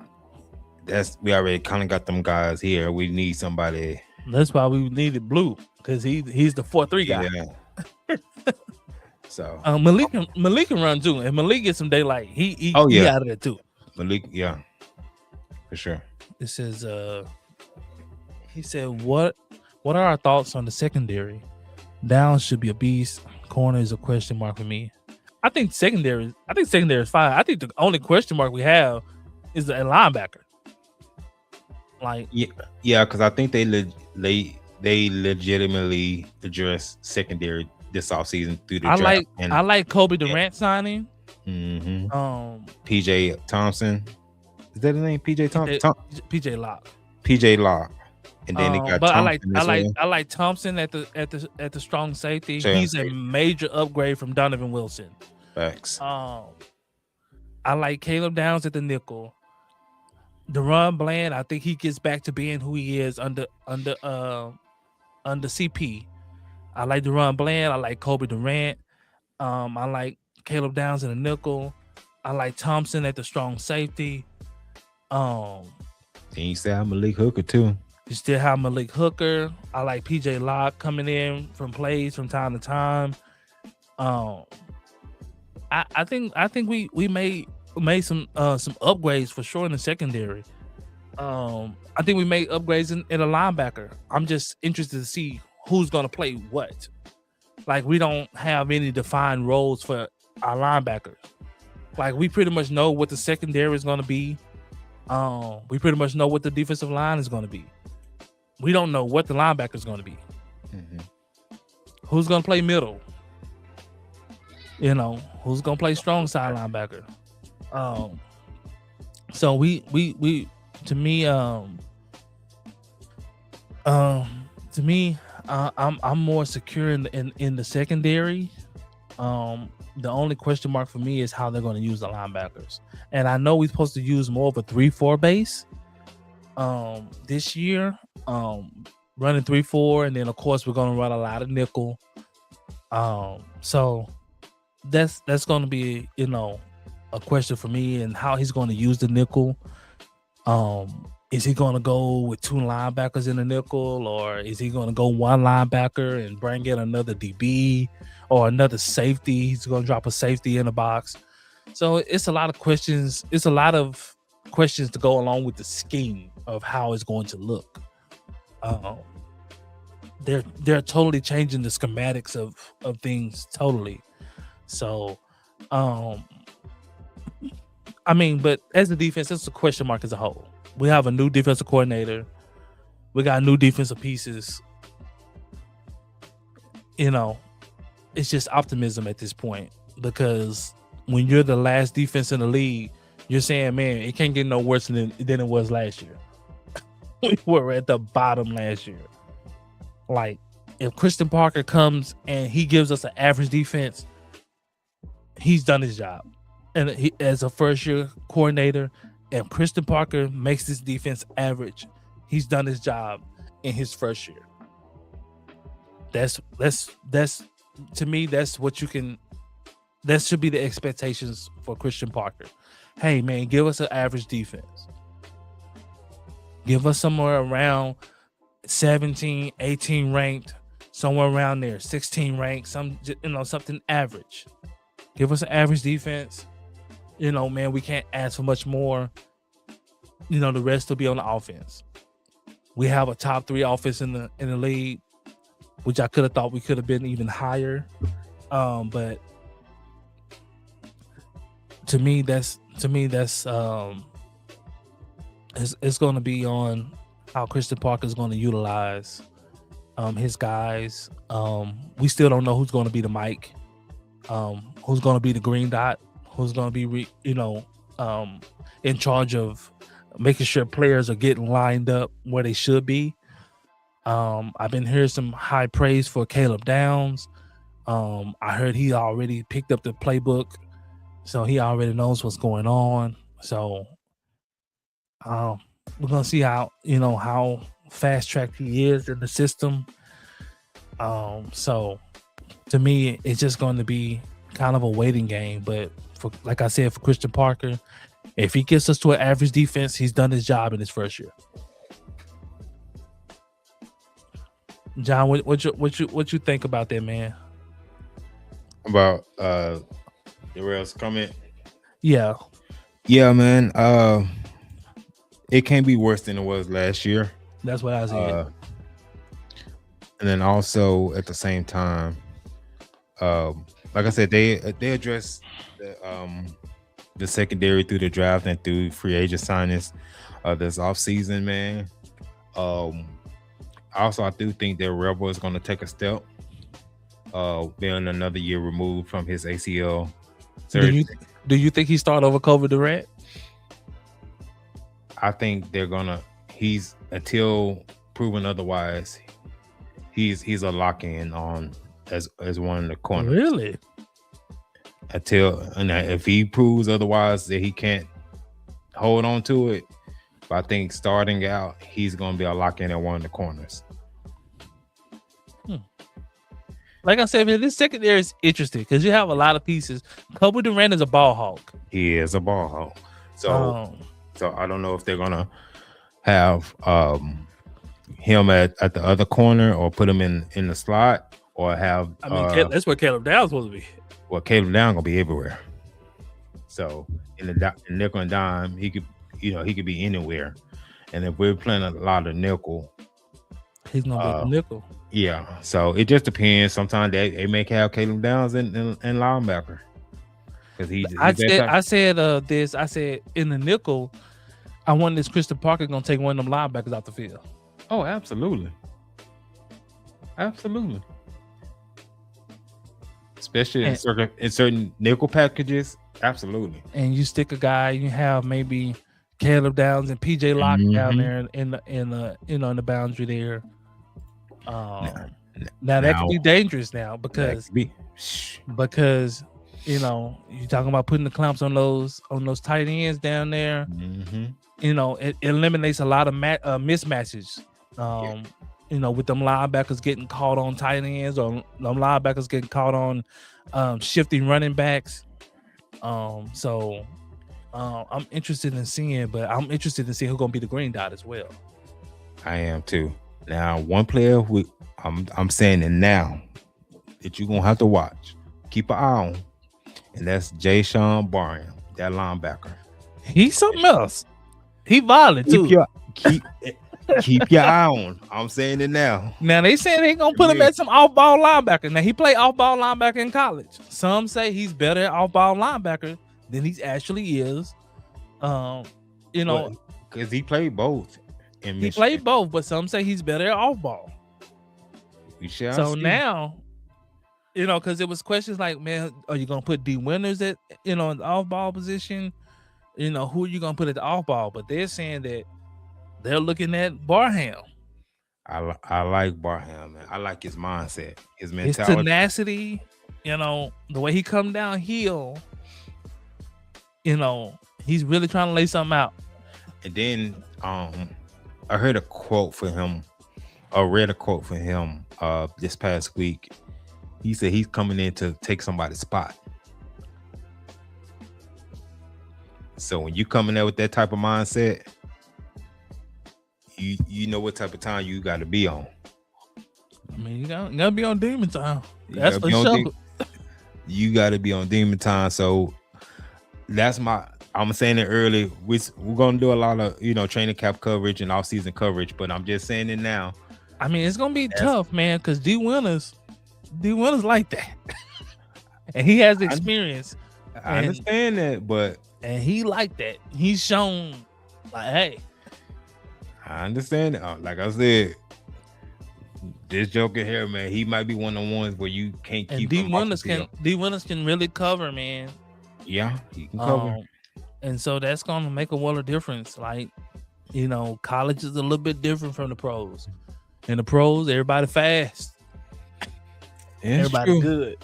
we already kind of got them guys here. We need somebody. That's why we needed Blue, because he's the 4.3 guy. Yeah. So Malik can run too, and Malik gets some daylight. He out of there too. Malik, yeah, for sure. It says, he said, "What are our thoughts on the secondary? Downs should be a beast. Corner is a question mark for me. I think secondary is fine. I think the only question mark we have is the linebacker. Like, yeah, because I think they legitimately address secondary this offseason through the draft. I like Kobe Durant signing. Mm-hmm. PJ Thompson. Is that the name? PJ Thompson? PJ Locke. PJ Locke. And then they got Thompson. I like Thompson at the strong safety. He's a major upgrade from Donovan Wilson. Facts. I like Caleb Downs at the nickel. Deron Bland, I think he gets back to being who he is under CP. I like Deron Bland. I like Kobe Durant. I like Caleb Downs in the nickel. I like Thompson at the strong safety. And you still have Malik Hooker too. You still have Malik Hooker. I like PJ Locke coming in from plays from time to time. I think we made some upgrades for sure in the secondary. I think we made upgrades in a linebacker. I'm just interested to see who's gonna play what. Like, we don't have any defined roles for our linebackers. Like, we pretty much know what the secondary is gonna be. We pretty much know what the defensive line is gonna be. We don't know what the linebacker is gonna be. Mm-hmm. Who's gonna play middle? Who's gonna play strong side linebacker? So we to me, I'm more secure in the secondary. The only question mark for me is how they're going to use the linebackers. And I know we're supposed to use more of a 3-4 base this year, running 3-4, and then of course we're going to run a lot of nickel. So that's going to be a question for me, and how he's going to use the nickel. Is he going to go with 2 linebackers in the nickel, or is he going to go 1 linebacker and bring in another DB or another safety? He's going to drop a safety in the box. So it's a lot of questions. It's a lot of questions to go along with the scheme of how it's going to look. They're totally changing the schematics of things totally. So, I mean, but as a defense, it's a question mark as a whole. We have a new defensive coordinator. We got new defensive pieces. You know, it's just optimism at this point, because when you're the last defense in the league, you're saying, man, it can't get no worse than it was last year. We were at the bottom last year. Like, if Christian Parker comes and he gives us an average defense, he's done his job. And he, as a first-year coordinator, and Christian Parker makes this defense average, he's done his job in his first year. That's to me, that's what you can. That should be the expectations for Christian Parker. Hey, man, give us an average defense. Give us somewhere around 17, 18 ranked, somewhere around there, 16 ranked, something average. Give us an average defense. Man, we can't ask for much more. The rest will be on the offense. We have a top 3 offense in the league, which I could have thought we could have been even higher. But to me, that's it's going to be on how Christian Parker is going to utilize his guys. We still don't know who's going to be the mic, who's going to be the green dot, who's going to be in charge of making sure players are getting lined up where they should be. I've been hearing some high praise for Caleb Downs. I heard he already picked up the playbook, so he already knows what's going on. So we're gonna see how fast tracked he is in the system. So to me, it's just going to be kind of a waiting game. But like I said, for Christian Parker, if he gets us to an average defense, he's done his job in his first year. John, what you think about that, man? About Darrell's comment? Yeah, man. It can't be worse than it was last year. That's what I said. And then also at the same time, like I said, they address the secondary through the draft and through free agent signings this offseason, man. Also, I do think that Rebel is going to take a step, being another year removed from his ACL surgery. Do you think he start over Kobe Durant? I think they're gonna. He's, until proven otherwise, he's a lock in on as one of the corners. Really? And if he proves otherwise that he can't hold on to it, but I think starting out, he's gonna be a lock in at one of the corners. Like I said, man, this secondary is interesting because you have a lot of pieces. Kobe Durant is a ball hawk. He is a ball hawk. So I don't know if they're gonna have him at the other corner or put him in the slot, or have. I mean, that's where Caleb Downs supposed to be. Well, Caleb Downs gonna be everywhere. So in the nickel and dime, he could be anywhere. And if we're playing a lot of nickel, he's gonna be the nickel. Yeah. So it just depends. Sometimes they may have Caleb Downs in linebacker. I said in the nickel, I wonder this Christian Parker gonna take one of them linebackers out the field. Oh, absolutely. Especially in certain nickel packages, absolutely. And you stick a guy, you have maybe Caleb Downs and PJ Locke down there in the boundary there. Now that could be dangerous now because you're talking about putting the clamps on those tight ends down there. It eliminates a lot of mismatches. With them linebackers getting caught on tight ends, or them linebackers getting caught on shifting running backs. So I'm interested in seeing, but I'm interested in seeing who's gonna be the green dot as well. I am too. Now, one player I'm saying it now that you're gonna have to watch, keep an eye on, and that's Jayshon Barham, that linebacker. He's something else. He violent Keep too. your keep your eye on. I'm saying it now. Now they saying they gonna put him at some off-ball linebacker. Now he played off-ball linebacker in college. Some say he's better at off-ball linebacker than he actually is. You know, because he played both. He played both, but some say he's better at off-ball. We shall so see. Now, because it was questions like, man, are you gonna put D Winters at in the off-ball position? Who are you gonna put at the off-ball? But they're saying that they're looking at Barham. I like Barham, man. I like his mindset, his mentality, his tenacity. The way he come downhill. He's really trying to lay something out. And then I heard a quote for him. I read a quote for him this past week. He said he's coming in to take somebody's spot. So when you come in there with that type of mindset, you know what type of time you got to be on. I mean, you gotta be on demon time. That's for sure. You got to be on demon time. So that's I'm saying it early. We're gonna do a lot of training camp coverage and off-season coverage, but I'm just saying it now. I mean, it's gonna be tough, man, because D Winters like that, and he has experience. I understand that, and he like that. He's shown like, hey, I understand it. Like I said, this joker here, man, he might be one of the ones where you can't keep. D Winters can really cover, man. Yeah, he can cover. And so that's gonna make a world of difference. Like, college is a little bit different from the pros. In the pros, everybody fast. Everybody good.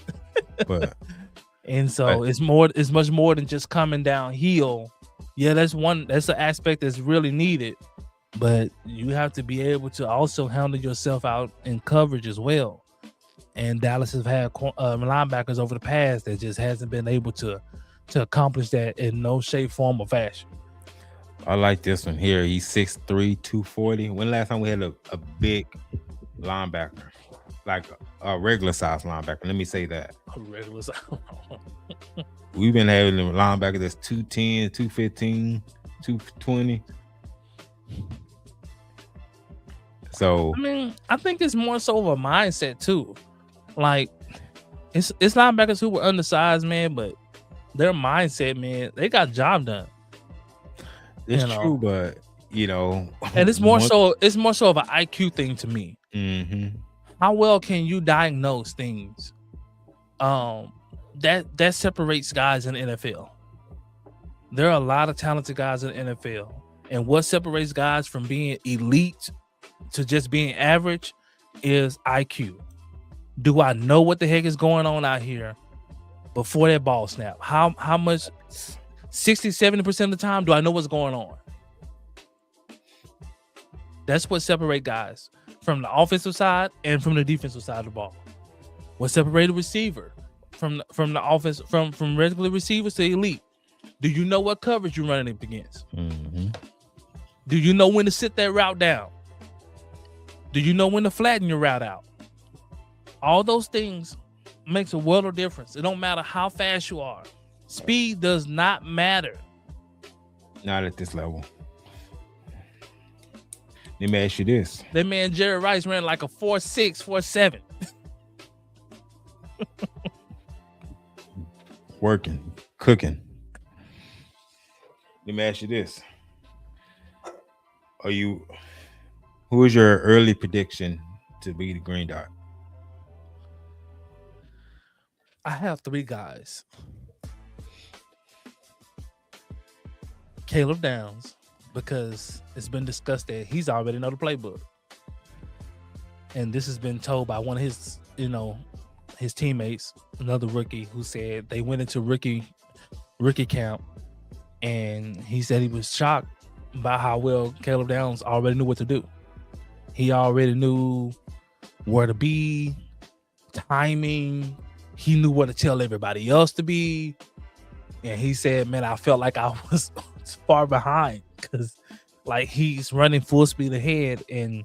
And so it's much more than just coming downhill. Yeah, that's an aspect that's really needed. But you have to be able to also handle yourself out in coverage as well. And Dallas has had linebackers over the past that just hasn't been able to accomplish that in no shape, form, or fashion. I like this one here. He's 6'3", 240. When last time we had a big linebacker, like a regular size linebacker? Let me say that. A regular size. We've been having a linebacker that's 210, 215, 220. So I mean, I think it's more so of a mindset too. Like it's linebackers who were undersized, man, but their mindset, man, they got job done. It's true, but and it's more so of an IQ thing to me. Mm-hmm. How well can you diagnose things? That separates guys in the NFL. There are a lot of talented guys in the NFL, and what separates guys from being elite to just being average is IQ. Do I know what the heck is going on out here before that ball snap? How much? 60-70% of the time, do I know what's going on? That's what separates guys from the offensive side and from the defensive side of the ball. What separates a receiver from the offense, from regular receivers to elite? Do you know what coverage you're running up against? Mm-hmm. Do you know when to sit that route down? Do you know when to flatten your route out? All those things makes a world of difference. It don't matter how fast you are. Speed does not matter. Not at this level. Let me ask you this. That man Jerry Rice ran like a 4.6, 4.7. Working, cooking. Let me ask you this. Who is your early prediction to be the green dot? I have 3 guys. Caleb Downs, because it's been discussed that he's already know the playbook. And this has been told by one of his, his teammates, another rookie, who said they went into rookie camp, and he said he was shocked by how well Caleb Downs already knew what to do. He already knew where to be, timing. He knew what to tell everybody else to be. And he said, man, I felt like I was far behind because like he's running full speed ahead and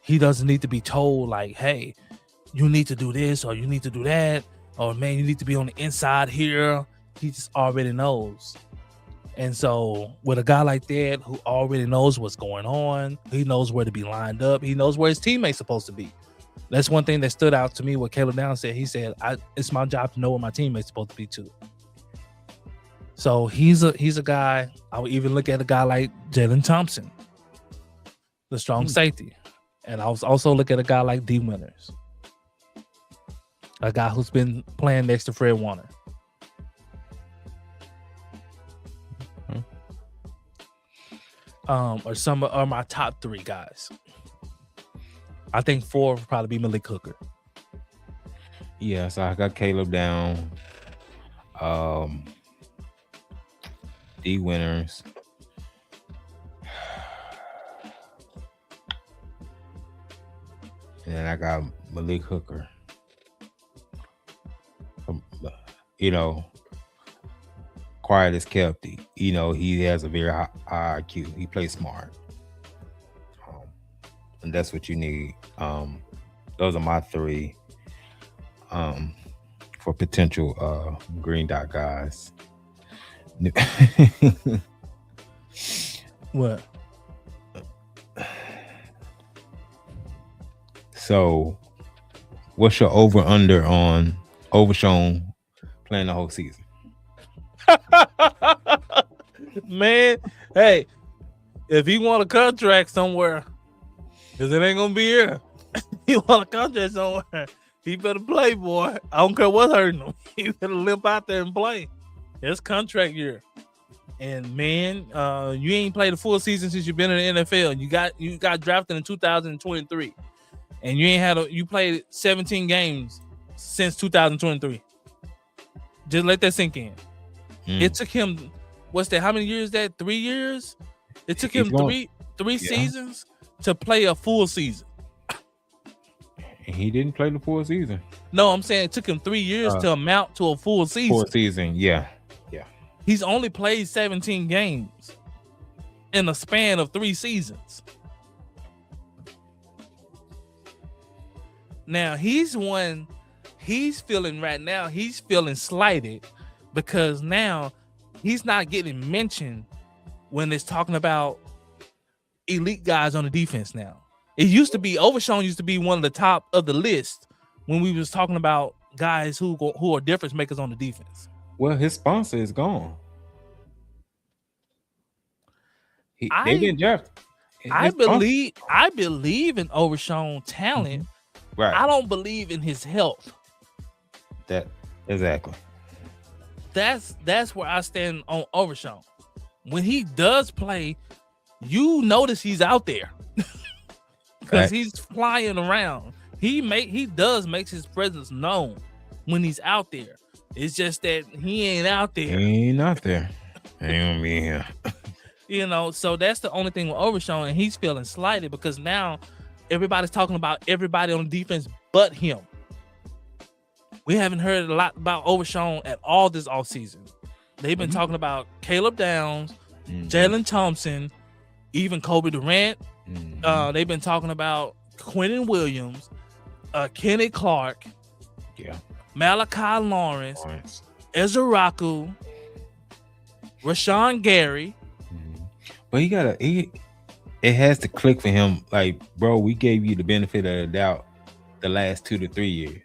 he doesn't need to be told like, hey, you need to do this or you need to do that, or man, you need to be on the inside here. He just already knows. And so with a guy like that who already knows what's going on, he knows where to be lined up, he knows where his teammate's supposed to be. That's one thing that stood out to me what Caleb Downs said. He said, it's my job to know where my teammate's supposed to be too. So he's a guy. I would even look at a guy like Jalen Thompson, the strong safety. And I was also look at a guy like D. Winters, a guy who's been playing next to Fred Warner. Or some of my top 3 guys. I think 4 would probably be Malik Hooker. Yeah, so I got Caleb down. D. Winters. And then I got Malik Hooker. You know, quiet as kept. You know, he has a very high IQ. He plays smart. And that's what you need. Those are my 3 for potential green dot guys. What? So, what's your over under on Overshown playing the whole season? Man, hey, if he want a contract somewhere, because it ain't gonna be here. He want a contract somewhere, he better play, boy. I don't care what's hurting him. He better limp out there and play. It's contract year. And man, you ain't played a full season since you've been in the NFL. You got drafted in 2023. And you played 17 games since 2023. Just let that sink in. It took him, how many years that? 3 years? It took him three seasons to play a full season. And he didn't play the full season. No, I'm saying it took him 3 years to amount to a full season. Full season, yeah. He's only played 17 games in a span of 3 seasons. Now he's feeling right now, he's feeling slighted because now he's not getting mentioned when it's talking about elite guys on the defense now. It used to be Overshown used to be one of the top of the list when we was talking about guys who are difference makers on the defense. Well, his sponsor is gone. They've been drafted. I believe in Overshown talent. Right. I don't believe in his health. Exactly. That's where I stand on Overshown. When he does play, you notice he's out there because he's flying around. He does makes his presence known when he's out there. It's just that he ain't out there. He ain't out there. He ain't gonna be here. You know, so that's the only thing with Overshown, and he's feeling slighted because now everybody's talking about everybody on defense but him. We haven't heard a lot about Overshown at all this offseason. They've been talking about Caleb Downs, Jalen Thompson, even Kobe Durant. They've been talking about Quentin Williams, Kenny Clark, Malachi Lawrence, Ezra Raku, Rashawn Gary. But it has to click for him. Like, bro, we gave you the benefit of the doubt the last 2 to 3 years.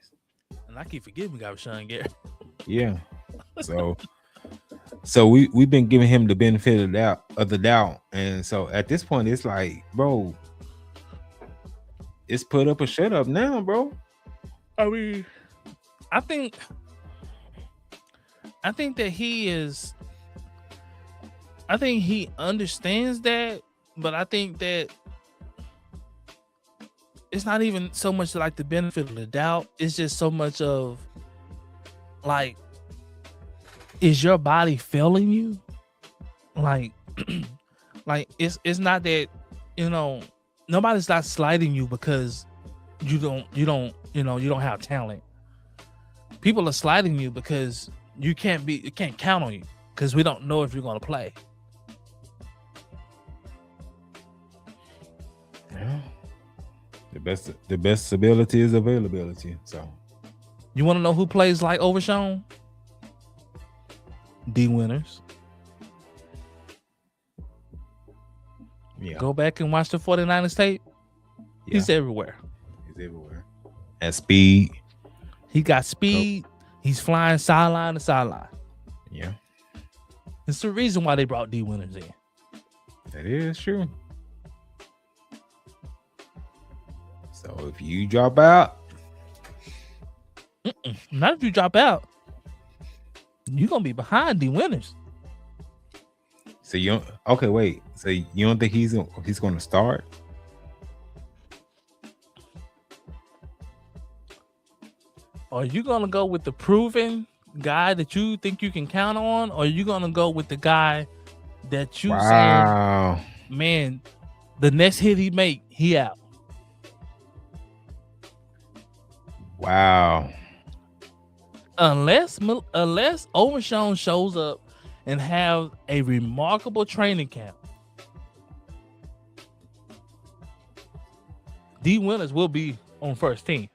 And I keep forgetting we got Rashawn Gary. Yeah. So we've been giving him the benefit of the doubt. And so at this point, it's like, bro, it's put up or shut up now, bro. I mean, I think that he understands that, but I think that it's not even so much like the benefit of the doubt. It's just so much of like, is your body failing you? Like, it's not that, you know, nobody's not slighting you because you don't have talent. People are slighting you because you can't count on you. because we don't know if you're going to play. Yeah. The best ability is availability. So you want to know who plays like Overshown? D Winners. Yeah. Go back and watch the 49ers tape. Yeah. He's everywhere. He's everywhere. At speed. He got speed. He's flying sideline to sideline. Yeah. It's the reason why they brought D Winners in. That is true. So if you drop out, not if you drop out, you're gonna be behind D Winners. So you don't, okay? Wait. So you don't think he's going to start? Are you gonna go with the proven guy that you think you can count on, or are you gonna go with the guy that you saying, man, the next hit he make, he out? Wow. Unless Overshown shows up and have a remarkable training camp, D Winners will be on first team.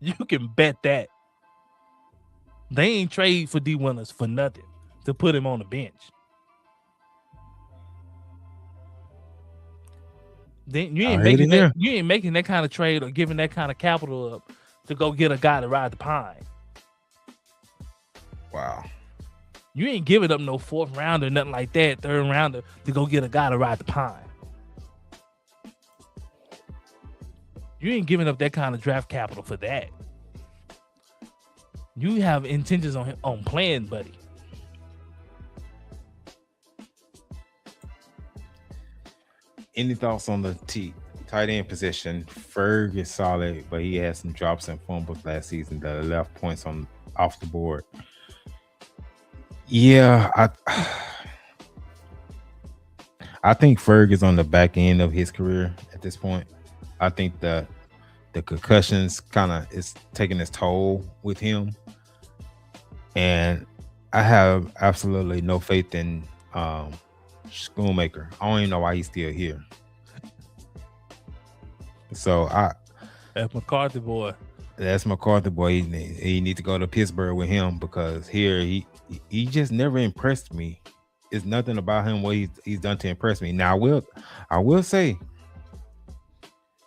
You can bet that. They ain't trade for D Winners for nothing to put him on the bench. Then you ain't making that kind of trade or giving that kind of capital up to go get a guy to ride the pine. Wow. You ain't giving up no fourth rounder, nothing like that, third rounder to go get a guy to ride the pine. You ain't giving up that kind of draft capital for that. You have intentions on playing, buddy. Any thoughts on the tight end position? Ferg is solid, but he had some drops and fumbles last season that left points off the board. Yeah, I think Ferg is on the back end of his career at this point. I think the concussions kind of is taking its toll with him, and I have absolutely no faith in Schoonmaker. I don't even know why he's still here. So that's McCarthy boy. That's McCarthy boy. He need to go to Pittsburgh with him, because here he just never impressed me. It's nothing about him what he's done to impress me. Now I will say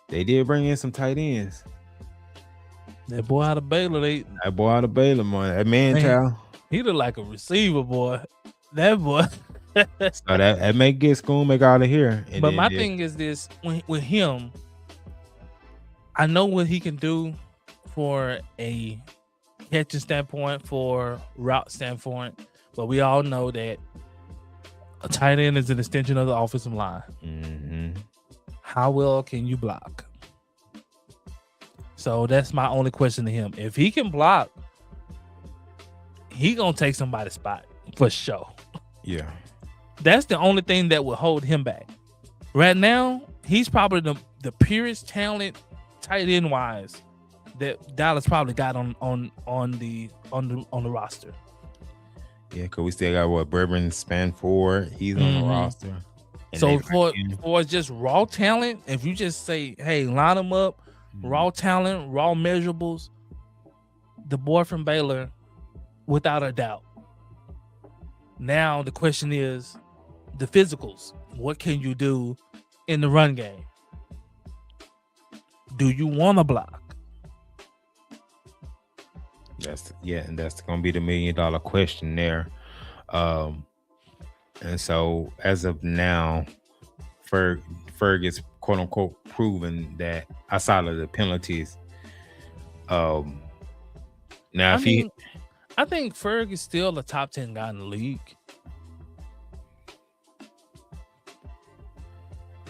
they did bring in some tight ends. That boy out of Baylor, man. That man child. He look like a receiver, boy. That boy. So that may get Schoonmaker out of here. But my thing is this: with him, I know what he can do for a catching standpoint, for route standpoint, but we all know that a tight end is an extension of the offensive line. Mm-hmm. How well can you block? So that's my only question to him. If he can block, he gonna take somebody's spot for sure. Yeah. That's the only thing that will hold him back. Right now, he's probably the purest talent tight end wise that Dallas probably got on the roster. Yeah, because we still got Bourbon Spanford. He's on the roster. And so for just raw talent, if you just say, hey, line them up, raw talent, raw measurables, the boy from Baylor, without a doubt. Now the question is the physicals. What can you do in the run game? Do you want to block? And that's going to be the $1 million question there. And so as of now, Ferg is quote unquote proven that outside of the penalties. Now I think Ferg is still a top 10 guy in the league.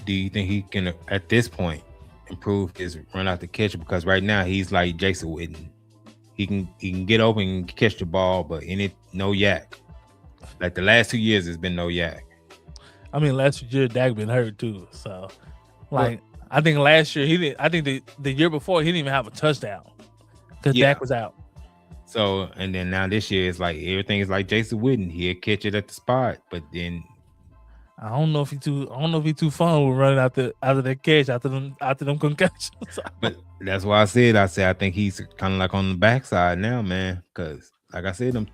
Do you think he can, at this point, improve his run out the catch? Because right now he's like Jason Witten. He can get open and catch the ball, but no yak. Like the last 2 years, there's been no yak. I mean, last year Dak been hurt too. So, I think last year he didn't. I think the year before he didn't even have a touchdown because Dak was out. So and then now this year it's like everything is like Jason Witten. He'll catch it at the spot, but then I don't know if he too fun with running after that catch after them concussions. but that's why I said I think he's kind of like on the backside now, man. Because like I said,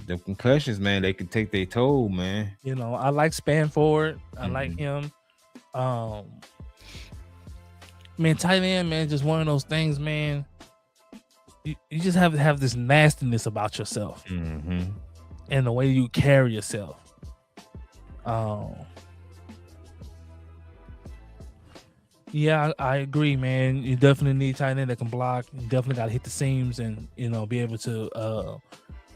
the concussions, man, they can take their toll, man. You know, I like Spanford. I like him. Man, tight end, man, just one of those things, man. You just have to have this nastiness about yourself and the way you carry yourself. Yeah, I agree, man. You definitely need tight end that can block. You definitely got to hit the seams and be able to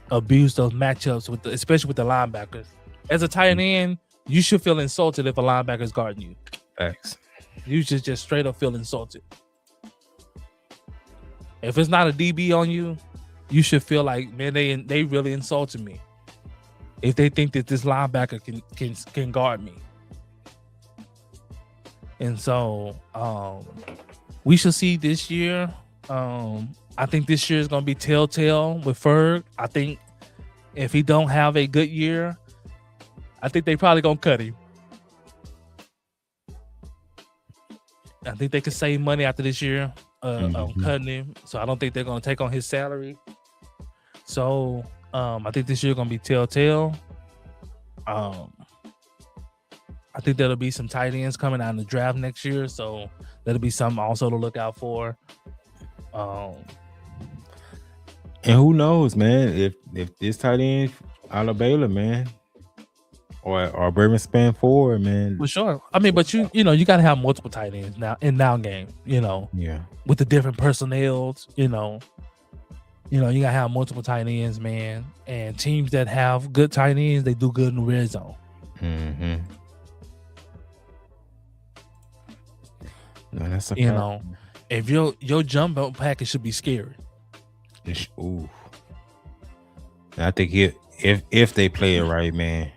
abuse those matchups especially with the linebackers. As a tight end, you should feel insulted if a linebacker is guarding you. Facts. You should just straight up feel insulted. If it's not a DB on you, you should feel like, man, they really insulted me. If they think that this linebacker can guard me. And so we shall see this year. I think this year is going to be telltale with Ferg. I think if he don't have a good year, I think they probably going to cut him. I think they could save money after this year on cutting him. So I don't think they're going to take on his salary. So I think this year is going to be telltale. I think there'll be some tight ends coming out in the draft next year. So that'll be something also to look out for. And who knows, man, if this tight end Alabama, man, or Bourbon span forward, man. For sure. I mean, but you got to have multiple tight ends now in game, Yeah. With the different personnels, you got to have multiple tight ends, man. And teams that have good tight ends, they do good in the red zone. No, that's a if your jump package should be scary. Ooh. I think if they play it right, man,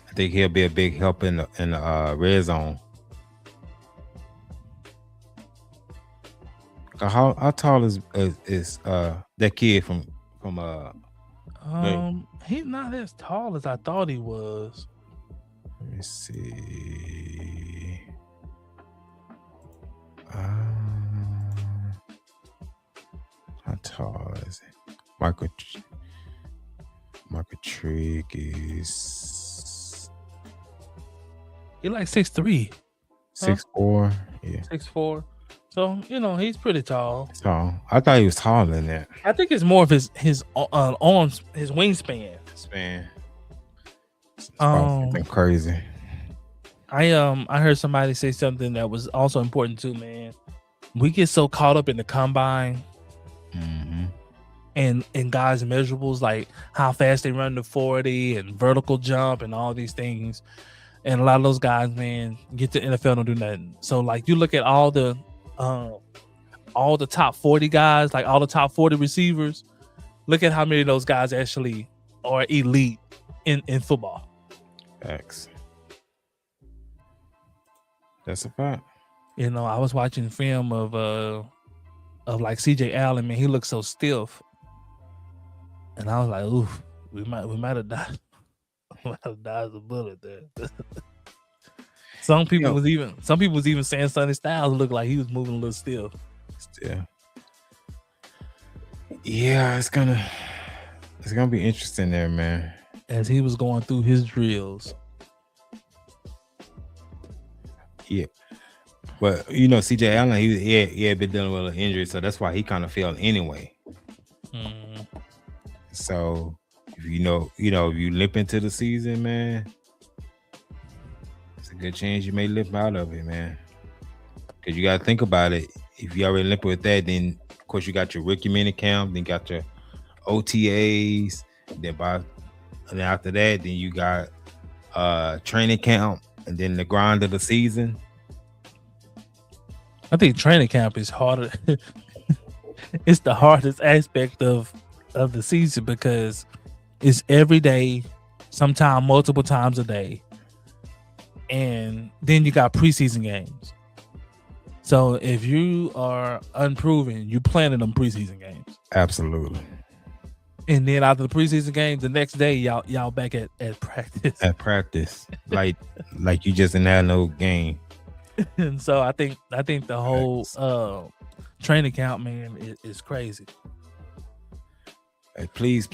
I think he'll be a big help in the red zone. How tall is that kid from He's not as tall as I thought he was. Let me see. How tall is it? Michael Trigg is He like 6'3", 6'4". Yeah, 6'4". So he's pretty tall. Tall. I thought he was taller than that. I think it's more of his arms, his wingspan. Span. Something crazy. I heard somebody say something that was also important too, man. We get so caught up in the combine and guys' measurables, like how fast they run the 40 and vertical jump and all these things. And a lot of those guys, man, get to NFL, don't do nothing. So like you look at all the top 40 guys, like all the top 40 receivers, look at how many of those guys actually are elite in football. X. That's a fact. I was watching film of like CJ Allen, man. He looked so stiff, and I was like, "Oof, we might have died. We might have died as a bullet there." Some people was even saying Sonny Styles looked like he was moving a little stiff. Still, yeah, it's gonna be interesting there, man. As he was going through his drills. Yeah. But CJ Allen, he had been dealing with an injury, so that's why he kind of failed anyway. So if if you limp into the season, man, it's a good chance you may limp out of it, man. Because you gotta think about it. If you already limp with that, then of course you got your rookie mini camp, then you got your OTAs, then after that, then you got training camp, and then the grind of the season. I think training camp is harder. It's the hardest aspect of the season because it's every day, sometimes multiple times a day. And then you got preseason games. So if you are unproven, you playing in them preseason games. Absolutely. And then after the preseason game, the next day, y'all back at practice. At practice, like you just didn't have no game. And so I think the whole training camp, man, is crazy. Hey, please,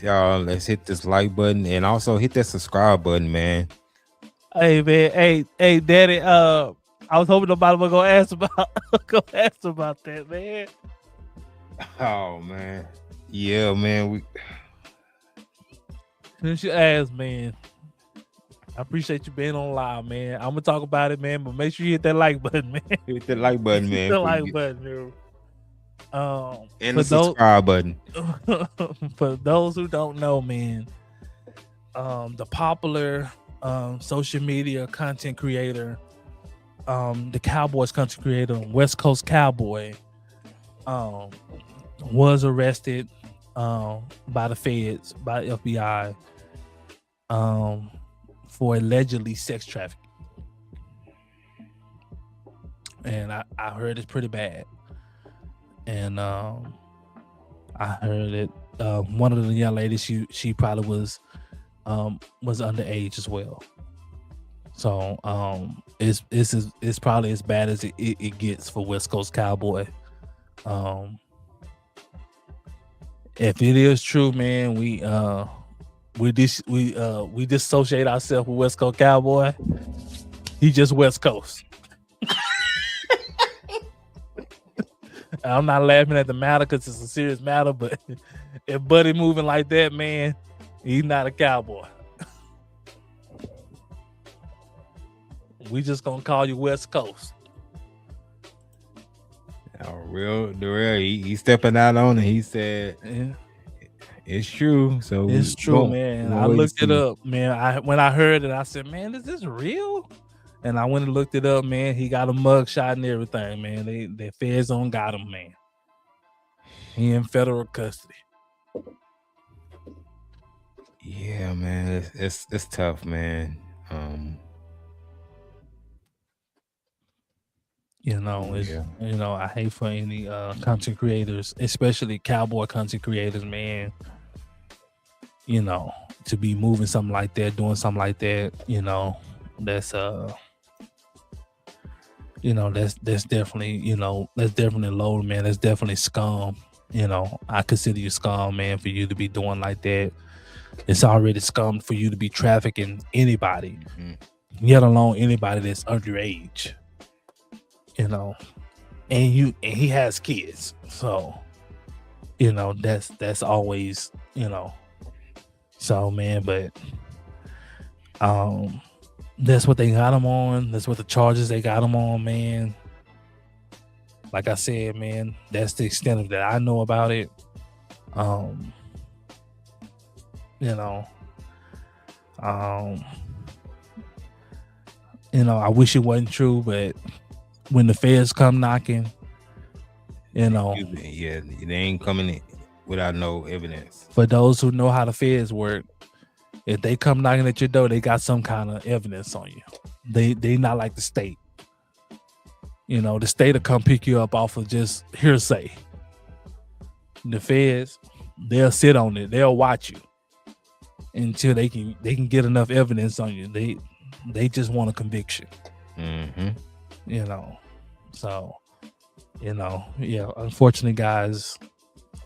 y'all, let's hit this like button and also hit that subscribe button, man. Hey, man, hey, Daddy. I was hoping nobody was gonna ask about that, man. Oh man, yeah, man. Since you asked, man, I appreciate you being on live, man. I'm gonna talk about it, man, but make sure you hit that like button, man. Hit that like button, man. Hit the like button, dude. And the subscribe button. For those who don't know, man, the popular social media content creator, the Cowboys content creator, West Coast Cowboy, was arrested by the feds, by the FBI, for allegedly sex trafficking. And I heard it's pretty bad. And I heard it. One of the young ladies, she probably was underage as well. So it's probably as bad as it gets for West Coast Cowboy. If it is true, man, we dissociate ourselves with West Coast Cowboy. He just West Coast. I'm not laughing at the matter because it's a serious matter, but if Buddy moving like that, man, he's not a Cowboy. We just gonna call you West Coast. The real, he stepping out on it. He said, yeah. It's true. So it's true, man. I looked it up, man. When I heard it, I said, man, is this real? And I went and looked it up, man. He got a mug shot and everything, man. The feds on got him, man. He in federal custody. Yeah, man. It's tough, man. You know, I hate for any content creators, especially Cowboy content creators, man. You know, to be moving something like that, doing something like that, you know, that's that's definitely, that's definitely low, man. That's definitely scum. You know, I consider you scum, man, for you to be doing like that. It's already scum for you to be trafficking anybody, let alone anybody that's underage. You know, and he has kids, so that's always, so, man, but that's what they got him on. That's what the charges they got him on, man. Like I said, man, that's the extent of that I know about it. I wish it wasn't true, but when the feds come knocking, yeah, they ain't coming in without no evidence. For those who know how the feds work, if they come knocking at your door, they got some kind of evidence on you. They not like the state. The state will come pick you up off of just hearsay. The feds, they'll sit on it. They'll watch you until they can get enough evidence on you. They just want a conviction. So, unfortunately, guys,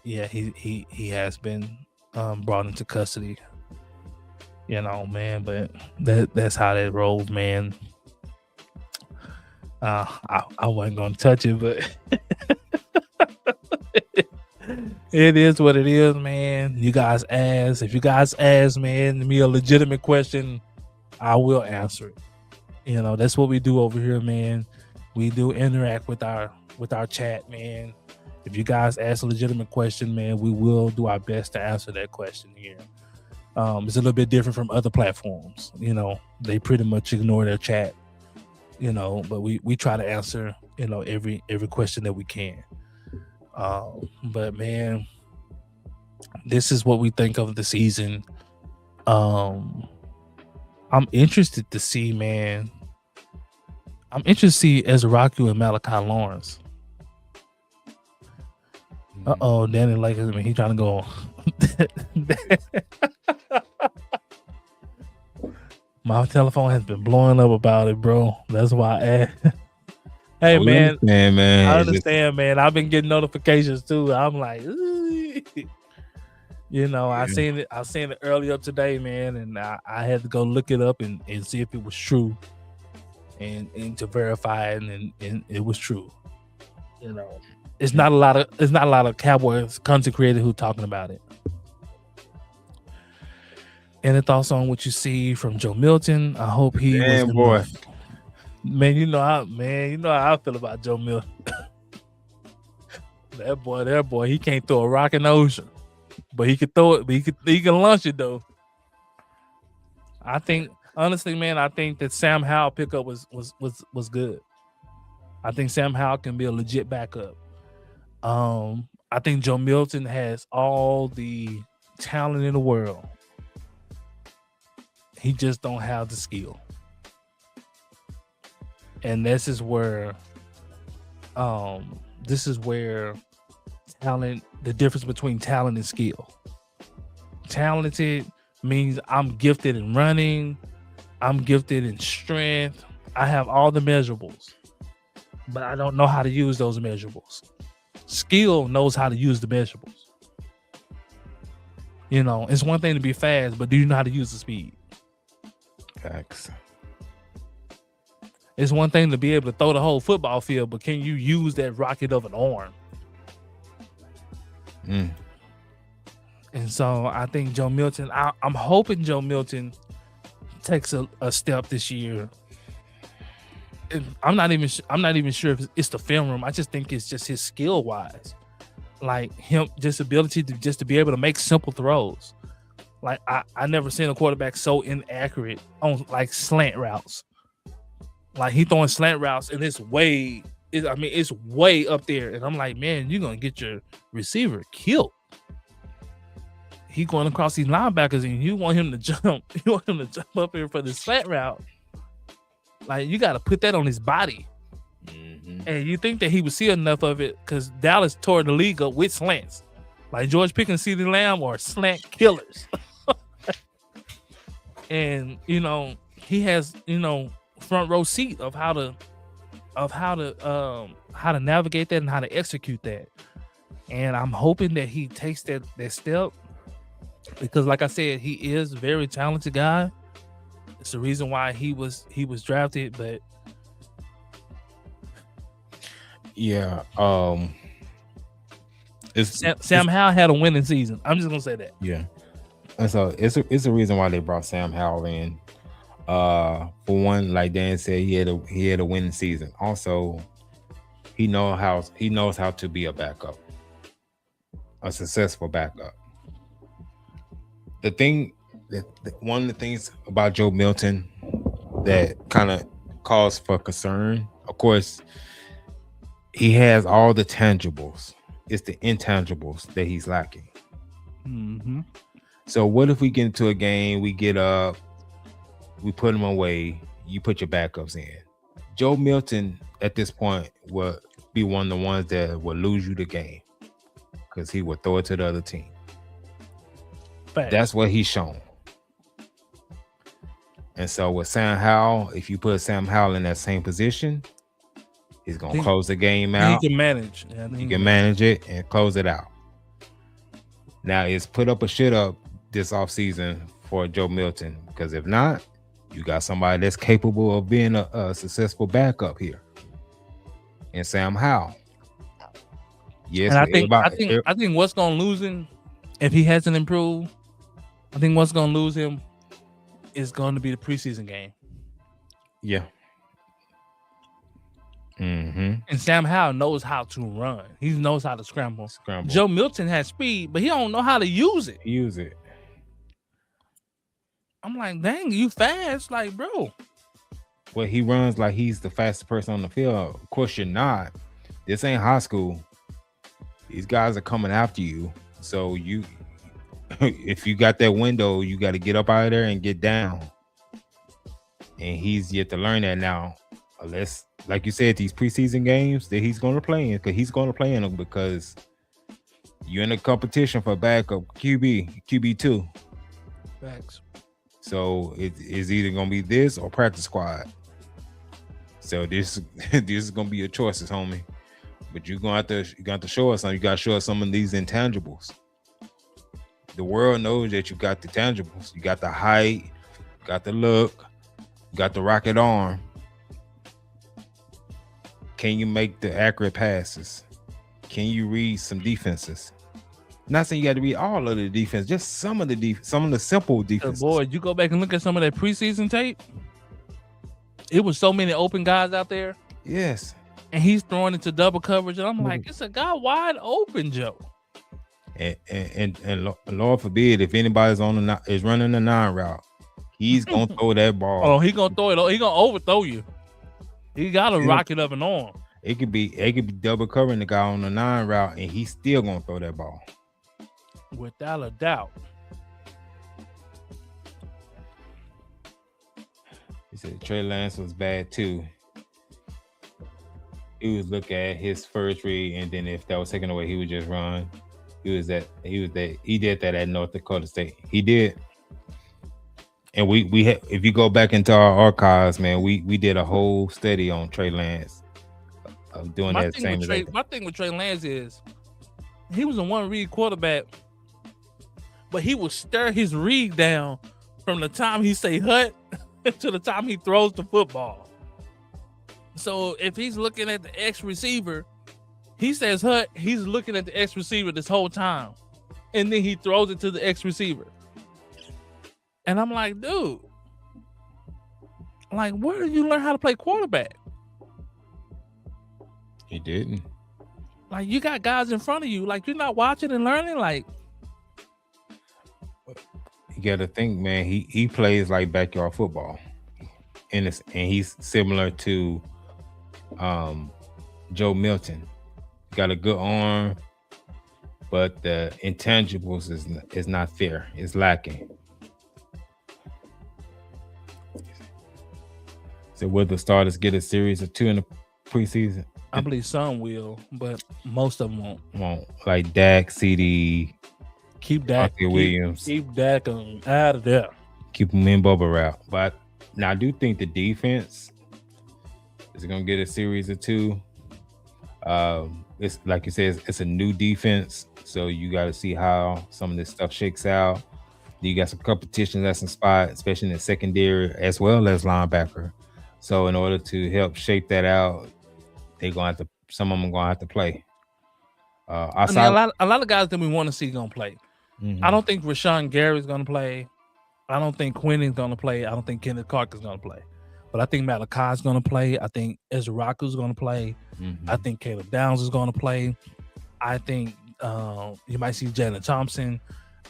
he has been brought into custody. Man, but that's how that rolls, man. I wasn't gonna touch it, but it is what it is, man. You guys ask. If you guys ask, man, me a legitimate question, I will answer it. That's what we do over here, man. We do interact with our chat, man. If you guys ask a legitimate question, man, we will do our best to answer that question here. It's a little bit different from other platforms. They pretty much ignore their chat. But we try to answer, every question that we can. But man, this is what we think of the season. I'm interested to see, man. I'm interested to see Ezraku and Malachi Lawrence. Danny Lakers. I mean, he trying to go. My telephone has been blowing up about it, bro. That's why I asked. Hey, We man. understand, man. I It's just- understand, man. I've been getting notifications too. I'm like, "Ooh." You know, I seen it earlier today, man, and I had to go look it up and see if it was true, and to verify it, and it was true. You know, it's not a lot of Cowboys content creators who talking about it. Any thoughts on what you see from Joe Milton? I hope he was Damn, boy. enough. Man, you know how I feel about Joe Milton. That boy, he can't throw a rock in the ocean, but he could throw it. But he can launch it though. I think honestly, man, I think that Sam Howell pickup was good. I think Sam Howell can be a legit backup. I think Joe Milton has all the talent in the world. He just don't have the skill. And this is where talent, the difference between talent and skill. Talented means I'm gifted in running, I'm gifted in strength, I have all the measurables, but I don't know how to use those measurables. Skill knows how to use the measurables. You know, it's one thing to be fast, but do you know how to use the speed? Facts. It's one thing to be able to throw the whole football field, but can you use that rocket of an arm? And so I think Joe Milton, I'm hoping Joe Milton takes a step this year. And I'm not even sure if it's the film room. I just think it's just his skill wise, like him, just ability to be able to make simple throws. Like I never seen a quarterback so inaccurate on like slant routes. Like he throwing slant routes and it's way up there. And I'm like, man, you're gonna get your receiver killed. He going across these linebackers and you want him to jump. You want him to jump up here for the slant route. Like you got to put that on his body. And you think that he would see enough of it because Dallas tore the league up with slants. Like George Pickens, CeeDee Lamb are slant killers. And you know, he has, you know, front row seat of how to navigate that and how to execute that. And I'm hoping that he takes that step, because like I said, he is a very talented guy. It's the reason why he was drafted. But yeah, Sam Howell had a winning season. I'm just gonna say that. Yeah, and so it's a reason why they brought Sam Howell in. For one, like Dan said, he had a winning season. Also, he knows how to be a backup, a successful backup. One of the things about Joe Milton that kind of cause for concern, of course, he has all the tangibles. It's the intangibles that he's lacking. So what if we get into a game, we get up, we put him away, you put your backups in? Joe Milton at this point will be one of the ones that will lose you the game because he will throw it to the other team. Fact. That's what he's shown. And so with Sam Howell, if you put Sam Howell in that same position, he's gonna close the game out. He can manage. Yeah, he can manage it and close it out. Now it's put up or shut up this offseason for Joe Milton, because if not, you got somebody that's capable of being a successful backup here. And Sam Howell. Yes, and I think what's gonna lose him if he hasn't improved, I think what's gonna lose him is going to be the preseason game. Yeah. And Sam Howell knows how to run. He knows how to scramble. Joe Milton has speed, but he don't know how to use it. I'm like, dang, you fast, like, bro. Well, he runs like he's the fastest person on the field. Of course, you're not. This ain't high school. These guys are coming after you. So if you got that window, you got to get up out of there and get down. And he's yet to learn that now. Unless, like you said, these preseason games that he's going to play in, because he's going to play in them, because You're in a competition for backup QB2. Facts. So it is either gonna be this or practice squad. So this is gonna be your choices, homie. But you got to show us something. You gotta show us some of these intangibles. The world knows that you got the tangibles. You got the height, you got the look, you got the rocket arm. Can you make the accurate passes? Can you read some defenses? Not saying you got to read all of the defense, just some of the simple defenses. Boy, you go back and look at some of that preseason tape. It was so many open guys out there. Yes. And he's throwing into double coverage, and I'm like, it's a guy wide open, Joe. And Lord forbid if anybody's is running the 9 route, he's gonna throw that ball. Oh, he gonna throw it. He gonna overthrow you. He gotta rock it up and on. It could be double covering the guy on the 9 route, and he's still gonna throw that ball. Without a doubt. He said Trey Lance was bad too. He was look at his first read, and then if that was taken away, he would just run. He did that at North Dakota State. He did. And we had, if you go back into our archives, man, we did a whole study on Trey Lance of doing that same thing. My thing with Trey Lance is he was a one read quarterback, but he will stir his read down from the time he say hut to the time he throws the football. So if he's looking at the X receiver, he says hut, he's looking at the X receiver this whole time. And then he throws it to the X receiver. And I'm like, dude, like, where did you learn how to play quarterback? He didn't. Like, you got guys in front of you. Like, you're not watching and learning. Like, you got to think, man. He plays like backyard football, and he's similar to Joe Milton. Got a good arm, but the intangibles is not fair. It's lacking. So will the starters get a series of 2 in the preseason? I believe some will, but most of them won't. Like Dak, CD. Keep Dak. Williams. Keep Dak out of there. Keep him in bubble wrap. But now I do think the defense is going to get a series of 2. It's like you said, it's a new defense. So you got to see how some of this stuff shakes out. You got some competition at some spot, especially in the secondary as well as linebacker. So in order to help shape that out, some of them gonna have to play. A lot of guys that we want to see gonna play. Mm-hmm. I don't think Rashawn Gary's gonna play. I don't think Quinn's gonna play. I don't think Kenneth Carter's gonna play. But I think Malachi's gonna play. I think Ezra Raku's gonna play. Mm-hmm. I think Caleb Downs is gonna play. I think you might see Jalen Thompson.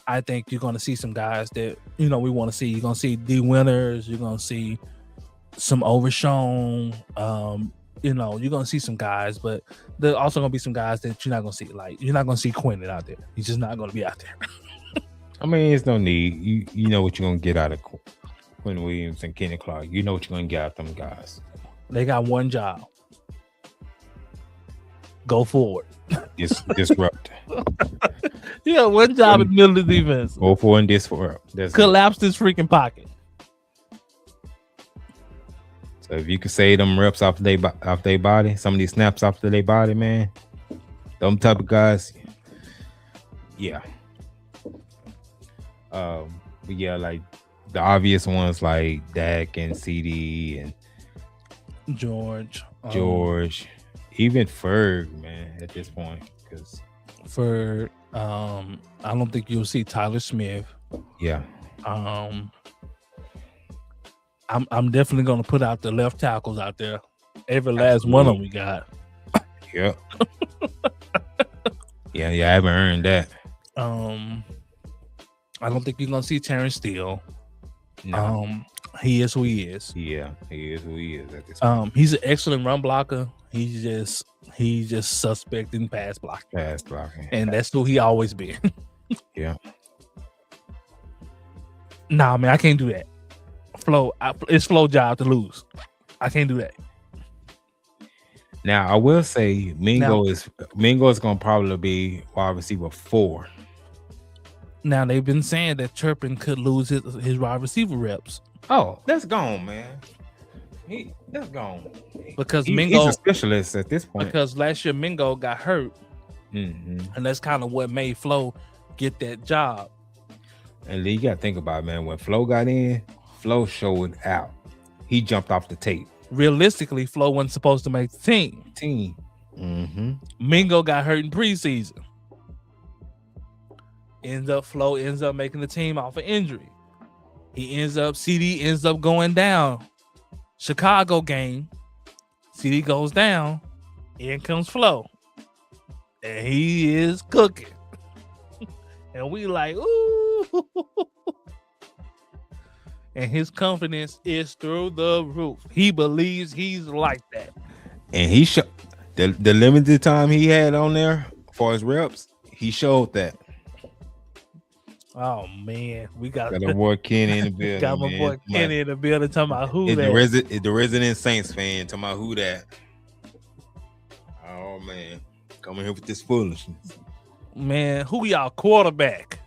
I think you're gonna see some guys that we want to see. You're gonna see D Winters. You're gonna see some Overshown. You're gonna see some guys, but there's also gonna be some guys that you're not gonna see. Like, you're not gonna see Quinn out there. He's just not gonna be out there. I mean, there's no need. You know what you're gonna get out of Quinn Williams and Kenny Clark. You know what you're gonna get out of them guys. They got one job. Go forward. Disrupt. Yeah, one job in the middle of the defense. Go forward and disrupt. Collapse this freaking pocket. So if you could save them reps off their body, some of these snaps off their body, man, them type of guys, yeah. But yeah, like the obvious ones like Dak and CD and George, even Ferg, man, at this point, because Ferg, I don't think you'll see Tyler Smith. Yeah. I'm definitely gonna put out the left tackles out there. Every last one of them we got. Yep. Yeah, I haven't earned that. I don't think you're gonna see Terrence Steele. No. He is who he is. Yeah, he is who he is at this point. He's an excellent run blocker. He's just suspect in pass blocking. And that's who he always been. Yeah. Nah, man, I can't do that. It's Flo job to lose. I can't do that. Now I will say Mingo is gonna probably be wide receiver 4. Now they've been saying that Turpin could lose his wide receiver reps. Oh, that's gone, man. That's gone. Because he's a specialist at this point. Because last year Mingo got hurt. Mm-hmm. And that's kind of what made Flo get that job. And Lee, you gotta think about it, man. When Flo got in, Flo showed out. He jumped off the tape. Realistically, Flo wasn't supposed to make the team. Mm-hmm. Mingo got hurt in preseason. Flo ends up making the team off an injury. CD ends up going down. Chicago game, CD goes down. In comes Flo. And he is cooking. And we like, ooh. And his confidence is through the roof. He believes he's like that. And he showed the limited time he had on there for his reps, he showed that. Oh man, we got my boy Kenny in the building. Got my boy Kenny in the building talking about who that. The resident Saints fan talking about who that. Oh man, coming here with this foolishness. Man, who y'all quarterback?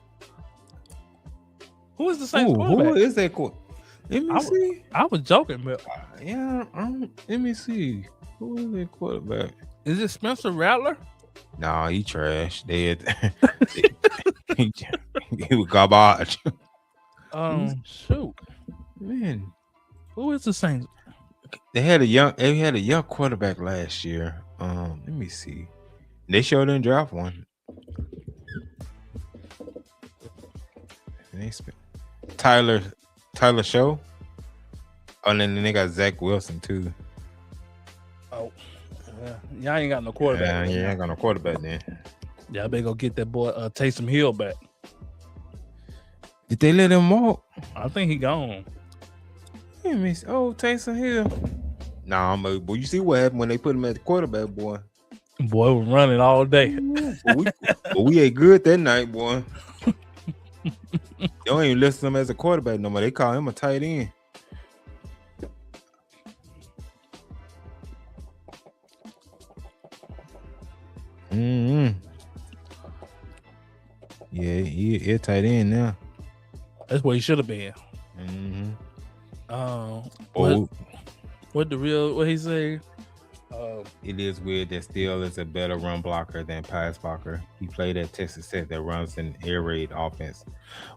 Who is the Saints quarterback? Who is that quarterback? Let me see. I was joking, but let me see. Who is that quarterback? Is it Spencer Rattler? Nah, he trash. He was garbage. Shoot, man, who is the Saints? They had a young quarterback last year. Let me see. They sure didn't draft one. Tyler Show. Oh, and then they got Zach Wilson too. Oh, y'all ain't got no quarterback. Yeah, ain't got no quarterback then. Y'all better go get that boy Taysom Hill back. Did they let him walk? I think he gone. Taysom Hill. Nah, boy, you see what happened when they put him at the quarterback, boy. Boy was running all day. but we ain't good that night, boy. They don't even listen to him as a quarterback no more. They call him a tight end. Mm-hmm. Yeah, he a tight end now. That's where he should have been. Mm-hmm. What he say? It is weird that Steele is a better run blocker than pass blocker. He played at Texas Tech that runs an air raid offense.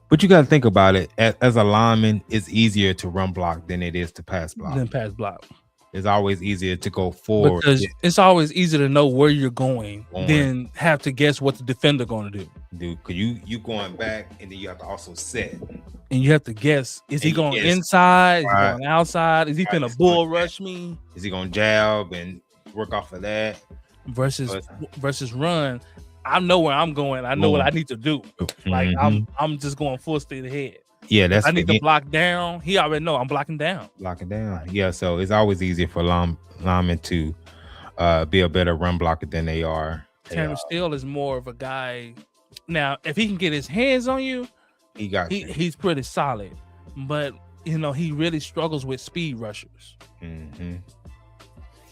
But you got to think about it. As a lineman, it's easier to run block than it is to pass block. It's always easier to go forward. Because it's always easier to know where you're going than have to guess what the defender going to do. Dude, because you going back and then you have to also set. And you have to guess, is he going inside? Is he going outside? Is he finna bull rush me? Is he going to jab and work off of that? Versus run. I know where I'm going. I know what I need to do. Like I'm just going full speed ahead. Yeah, I need to block down. He already know I'm blocking down. Yeah, so it's always easier for linemen to be a better run blocker than they are. Terrence Steele is more of a guy. Now, if he can get his hands on you, he's pretty solid. But he really struggles with speed rushers. Mm-hmm.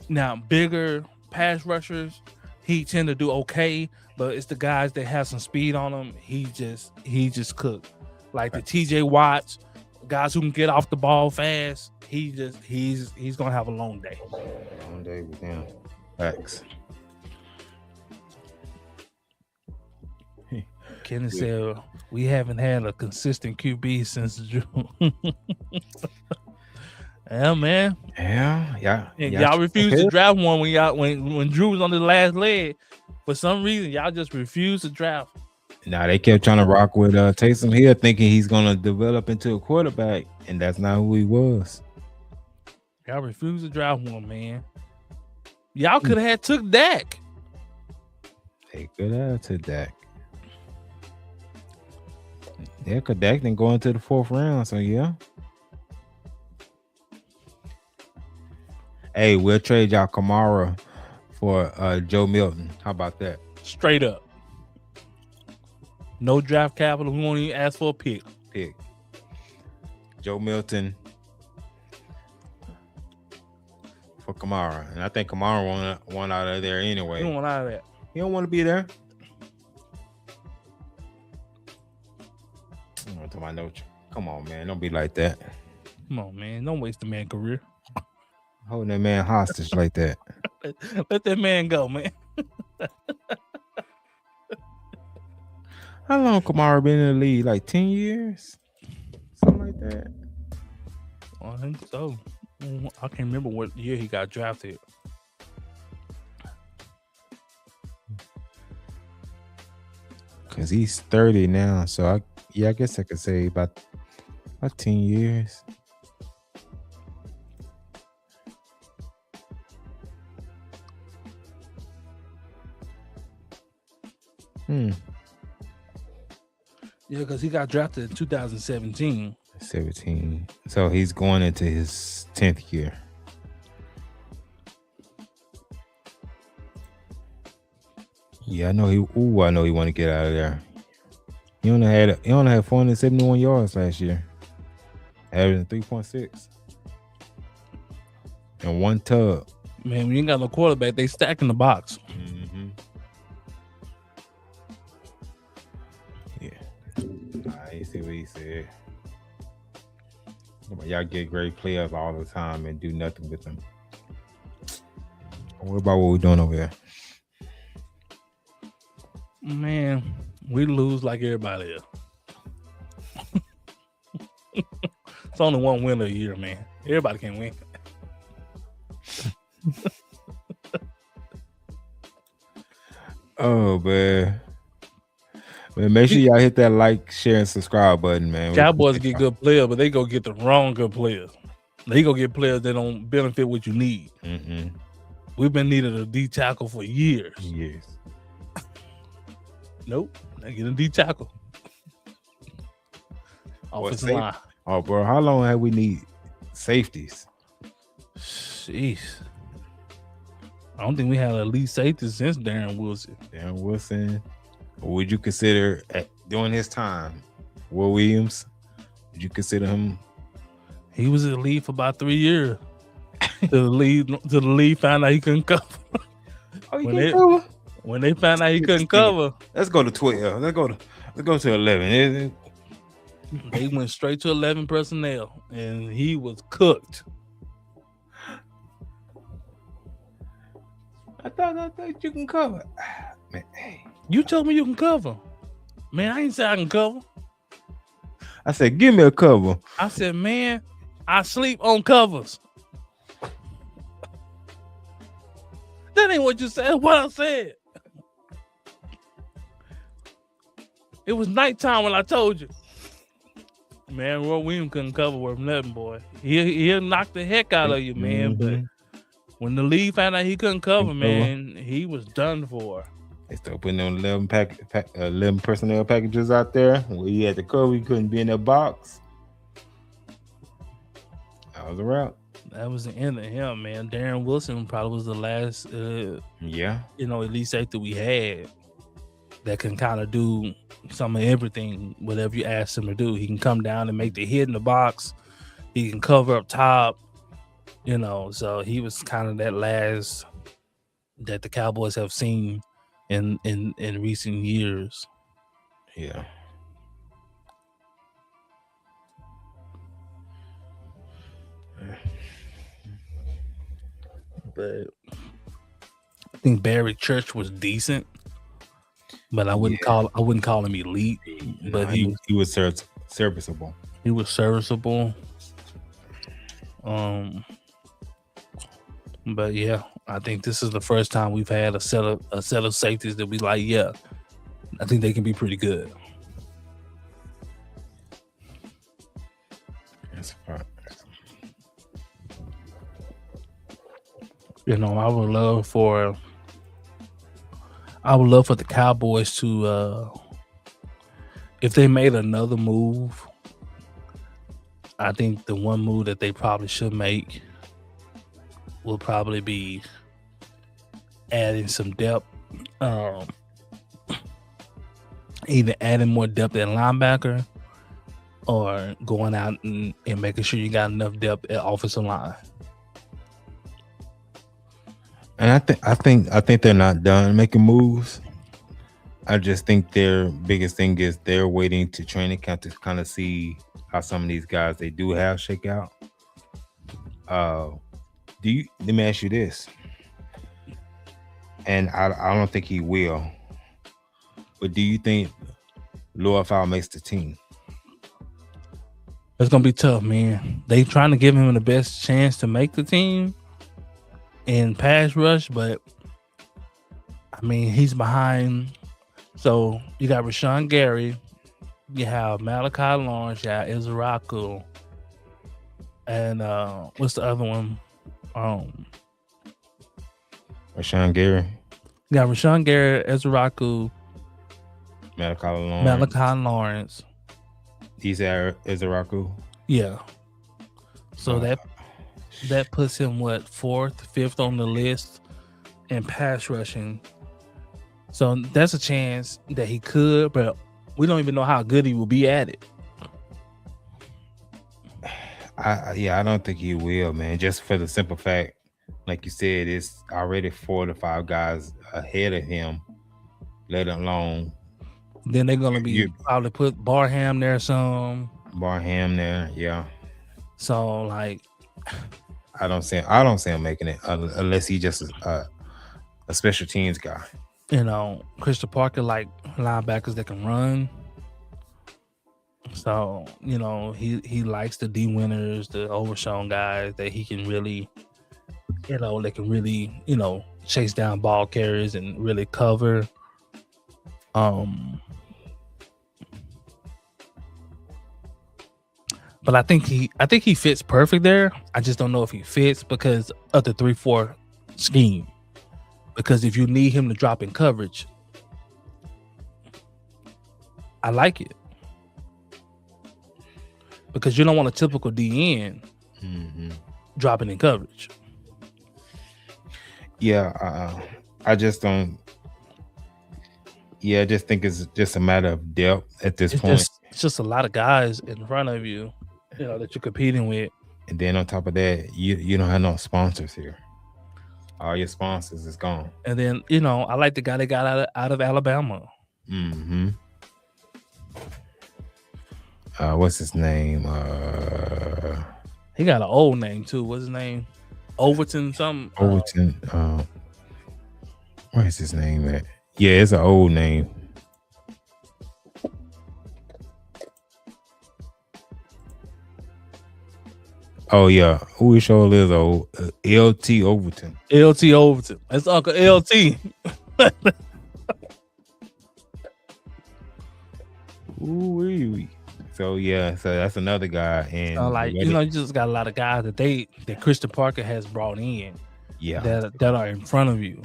Now, bigger pass rushers, he tend to do okay, but it's the guys that have some speed on them. He just cooked. Like the TJ Watts, guys who can get off the ball fast. He's gonna have a long day. Long day with him. Facts. Kenny said we haven't had a consistent QB since June. Yeah, man. Yeah. Y'all refused to draft one when Drew was on the last leg. For some reason, y'all just refused to draft. Nah, they kept trying to rock with Taysom Hill, thinking he's gonna develop into a quarterback, and that's not who he was. Y'all refused to draft one, man. Y'all could have had took Dak. They could have took Dak. Yeah, because Dak didn't go into the 4th round, so yeah. Hey, we'll trade y'all Kamara for Joe Milton. How about that? Straight up. No draft capital. We won't even ask for a pick. Joe Milton for Kamara, and I think Kamara won out of there anyway. He don't want out of that. He don't want to be there. I'm going to my notes. Come on, man. Don't be like that. Come on, man. Don't waste the man's career. Holding that man hostage like that. Let that man go, man. How long Kamara been in the league? Like 10 years? Something like that. I think so. I can't remember what year he got drafted. Because he's 30 now. So, I guess I could say about 10 years. Yeah, because he got drafted in 2017. 17. So he's going into his 10th year. Yeah, I know he want to get out of there. He only had 471 yards last year. Averaging 3.6. And one tub. Man, when you ain't got no quarterback, they stack in the box. Mm-hmm. Yeah. I see what he said. Y'all get great players all the time and do nothing with them. What about what we're doing over here? Man, we lose like everybody else. It's only one winner a year, man. Everybody can win. Oh, man. Man, make sure y'all hit that like, share, and subscribe button, man. Cowboys get good players, but they go get the wrong good players. They go get players that don't benefit what you need. Mm-hmm. We've been needing a D tackle for years. Yes. Nope. They get a D tackle. Offensive line. Oh, bro, how long have we need safeties? Jeez. I don't think we had a elite safety since Darren Wilson. Darren Wilson. Would you consider during his time, Will Williams? Would you consider him? He was in the league for about 3 years. Till the league found out he couldn't cover. Oh, you can't cover? When they found out he couldn't cover, let's go to 12. Let's go to 11. They went straight to 11 personnel, and he was cooked. I thought you can cover. Man, hey. You told me you can cover. Man, I ain't say I can cover. I said, give me a cover. I said, man, I sleep on covers. That ain't what you said. What I said. It was nighttime when I told you. Man, Roy Williams couldn't cover worth nothing, boy. He'll knock the heck out of you, man. Mm-hmm. But when the league found out he couldn't cover, man, he was done for. They started putting them 11 personnel packages out there where you had to cover, you couldn't be in that box. That was a wrap. That was the end of him, man. Darren Wilson probably was the last, elite safety we had that can kind of do some of everything, whatever you ask him to do. He can come down and make the hit in the box. He can cover up top, so he was kind of that last that the Cowboys have seen in recent years. Yeah. But I think Barry Church was decent, but I wouldn't call him elite. But he was serviceable. He was serviceable. But yeah, I think this is the first time we've had a set of safeties that we like. Yeah, I think they can be pretty good. That's a fact. I would love for the Cowboys to, if they made another move, I think the one move that they probably should make will probably be adding some depth, either adding more depth at linebacker or going out and making sure you got enough depth at offensive line. And I think they're not done making moves. I just think their biggest thing is they're waiting to training camp to kind of see how some of these guys they do have shake out. Let me ask you this, and I don't think he will, but do you think Lower Foul makes the team? It's gonna be tough, man. They trying to give him the best chance to make the team in pass rush, but I mean he's behind. So you got Rashawn Gary, you have Malachi Lawrence, you have Izaraku, and what's the other one? Rashawn Gary. You got Rashawn Gary, Izaraku, Malachi Lawrence. These are Izaraku. Yeah. So that puts him what, 4th, 5th on the list in pass rushing. So that's a chance that he could, but we don't even know how good he will be at it. I don't think he will, man. Just for the simple fact, like you said, it's already 4 to 5 guys ahead of him, let alone. Then they're gonna be probably put Barham there some. Barham there, yeah. So like, I don't see him making it unless he just a special teams guy. You know, Christian Parker like linebackers that can run. So you know he likes the D winners, the overshown guys that he can really, you know, they can really, you know, chase down ball carriers and really cover. But I think he fits perfect there. I just don't know if he fits because of the 3-4 scheme. Because if you need him to drop in coverage, I like it. Because you don't want a typical DN dropping in coverage. Yeah, I just don't. Yeah, I just think it's just a matter of depth at this point. It's just a lot of guys in front of you, you know, that you're competing with. And then on top of that, you don't have no sponsors here. All your sponsors is gone. And then, you know, I like the guy that got out of Alabama. What's his name? He got an old name too. What's his name? Overton something. Overton. What is his name at? Yeah, it's an old name. Oh yeah, who is sure is old? LT Overton. LT Overton. That's Uncle LT. Ooh-wee. So yeah, so that's another guy, and like you know, you just got a lot of guys that Christian Parker has brought in, that are in front of you,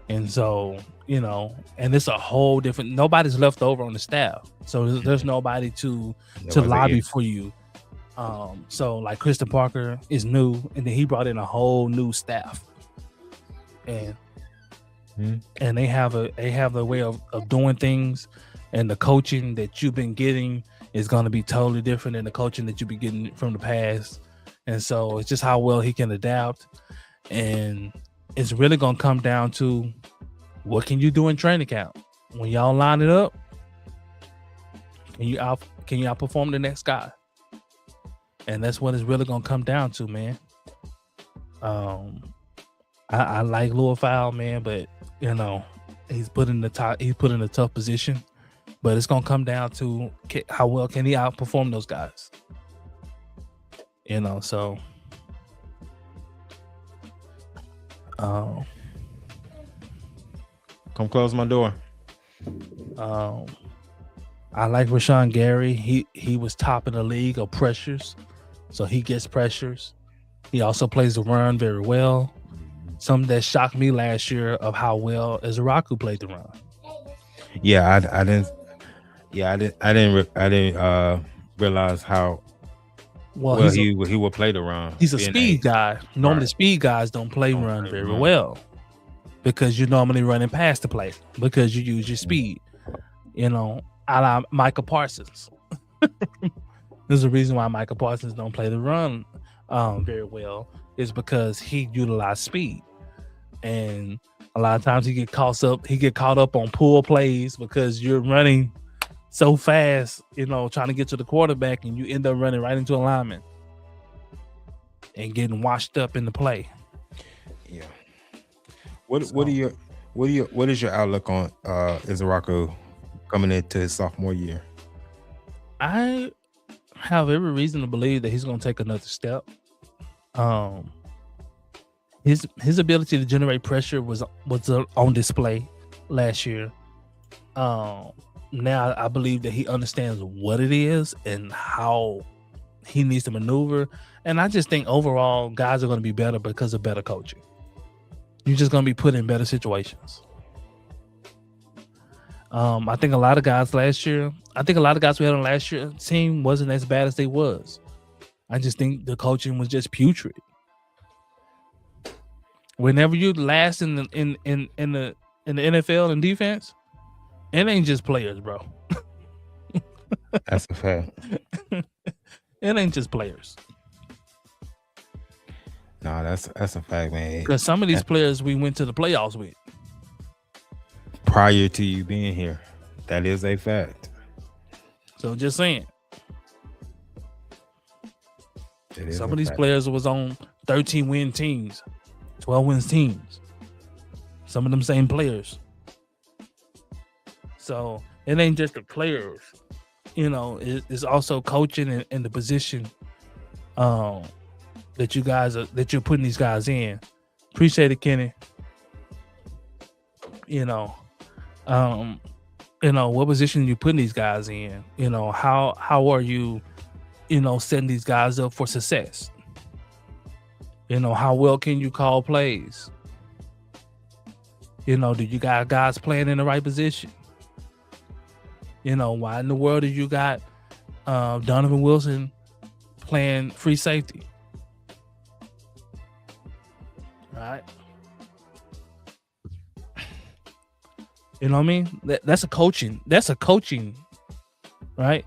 and so you know, and it's a whole different. Nobody's left over on the staff, so there's nobody to lobby for you. So like Christian Parker is new, and then he brought in a whole new staff, and they have a way of doing things, and the coaching that you've been getting is going to be totally different than the coaching that you've been getting from the past. And so it's just how well he can adapt. And it's really going to come down to what can you do in training camp? When y'all line it up, can you outperform the next guy? And that's what it's really going to come down to, man. I like Lower Foul, man, but you know, he's put in a tough position. But it's gonna come down to how well can he outperform those guys. You know, so come close my door. I like Rashawn Gary. He was top in the league of pressures, so he gets pressures. He also plays the run very well. Something that shocked me last year of how well Izaraku played the run. Yeah, I didn't realize how well he will play the run. He's a speed guy. Normally, speed guys don't play run very well because you're normally running past the play because you use your speed. You know, a la Micah Parsons. There's a reason why Micah Parsons don't play the run very well is because he utilized speed. and a lot of times he get caught up on pull plays because you're running so fast, trying to get to the quarterback, and you end up running right into a lineman and getting washed up in the play. Yeah. What is your outlook on Izaraku coming into his sophomore year? I have every reason to believe that he's going to take another step. His ability to generate pressure was on display last year. Now I believe that he understands what it is and how he needs to maneuver. And I just think overall guys are going to be better because of better coaching. You're just going to be put in better situations. I think a lot of guys we had on last year's team wasn't as bad as they was. I just think the coaching was just putrid. Whenever you last in the NFL in defense, it ain't just players, bro. That's a fact. It ain't just players. No, that's a fact, man. Because some of these players we went to the playoffs with prior to you being here. That is a fact. So just saying. Some of these players was on 13-win teams, 12-win teams. Some of them same players. So it ain't just the players. It's also coaching and the position that you're putting these guys in. Appreciate it, Kenny. What position are you putting these guys in? How are you, setting these guys up for success? How well can you call plays? Do you got guys playing in the right position? Why in the world did you got Donovan Wilson playing free safety? Right. You know what I mean? That's a coaching, right?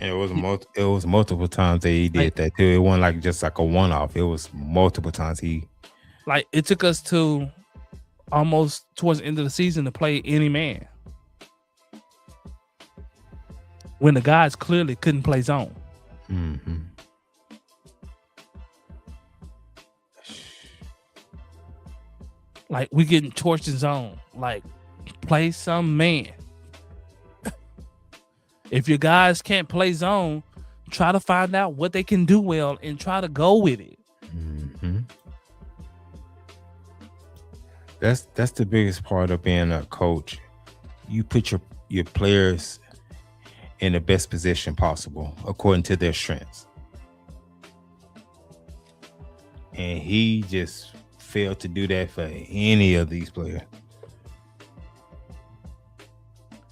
And it was multiple times that he did that too. It wasn't just like a one-off. It was multiple times it took us to almost towards the end of the season to play any man when the guys clearly couldn't play zone. Mm-hmm. We getting torched in zone. Play some man. If your guys can't play zone, try to find out what they can do well and try to go with it. Mm-hmm. That's the biggest part of being a coach. You put your players in the best position possible according to their strengths. And he just failed to do that for any of these players.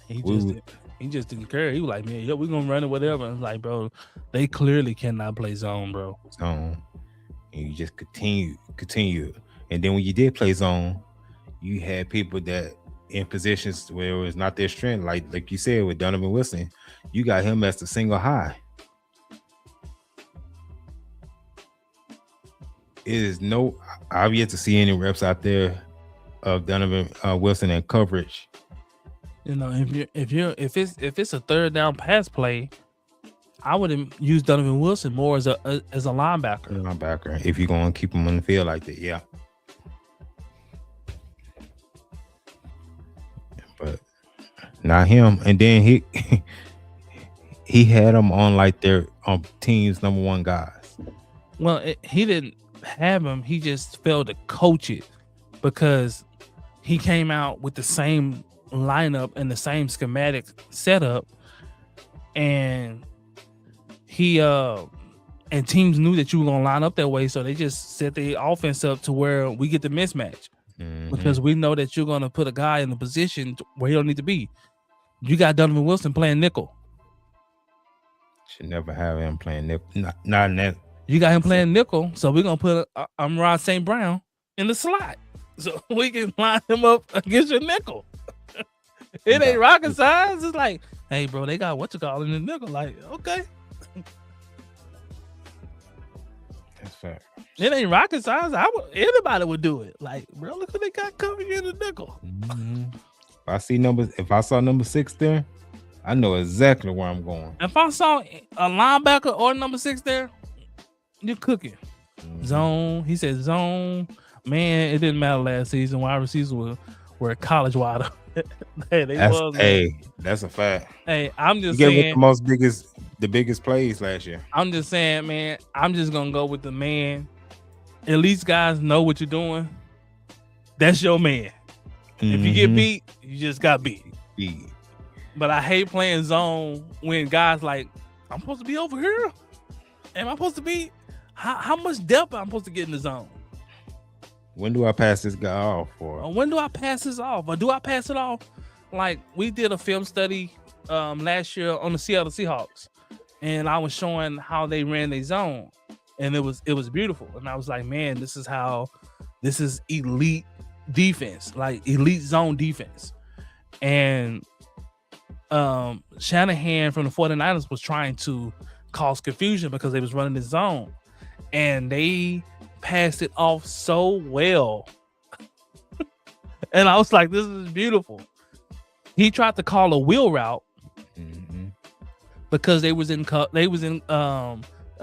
He just didn't care. He was like, man, we're gonna run it, whatever. And like, bro, they clearly cannot play zone, bro. Zone. And you just continue. And then when you did play zone, you had people that in positions where it was not their strength, like you said with Donovan Wilson, you got him as the single high. I've yet to see any reps out there of Donovan Wilson in coverage. If it's a third down pass play, I would use Donovan Wilson more as a linebacker. Linebacker, if you're going to keep him on the field like that, yeah. But not him. And then he had them on their team's number one guys. Well, he didn't have him. He just failed to coach it because he came out with the same lineup and the same schematic setup, and teams knew that you were gonna line up that way, so they just set the offense up to where we get the mismatch. Mm-hmm. Because we know that you're gonna put a guy in a position where he don't need to be. You got Donovan Wilson playing nickel. Should never have him playing nickel. Not in that. You got him playing nickel, so we're gonna put Amon-Ra St. Brown in the slot, so we can line him up against your nickel. It ain't rocket science. It's like, hey, bro, they got what you call in the nickel. Like, okay. That's fact. It ain't rocket science. Anybody would do it. Like, bro, look what they got coming in the nickel. If I saw number 6 there, I know exactly where I'm going. If I saw a linebacker or number 6 there, you're cooking. Zone. He said zone. Man, it didn't matter last season. Wide receivers were college wide. That's a fact. Hey, I'm just you saying with the biggest plays last year. I'm just saying, man, I'm just gonna go with the man. At least guys know what you're doing. That's your man. If you get beat, you just got beat. But I hate playing zone when guys like, I'm supposed to be over here. Am I supposed to be? How much depth am I supposed to get in the zone? When do I pass this guy off for? When do I pass this off? Or do I pass it off? Like, we did a film study last year on the Seattle Seahawks, and I was showing how they ran their zone, and it was beautiful. And I was like, man, this is elite defense, like elite zone defense. And Shanahan from the 49ers was trying to cause confusion because they was running the zone, and they passed it off so well. And I was like, this is beautiful. He tried to call a wheel route because they was in I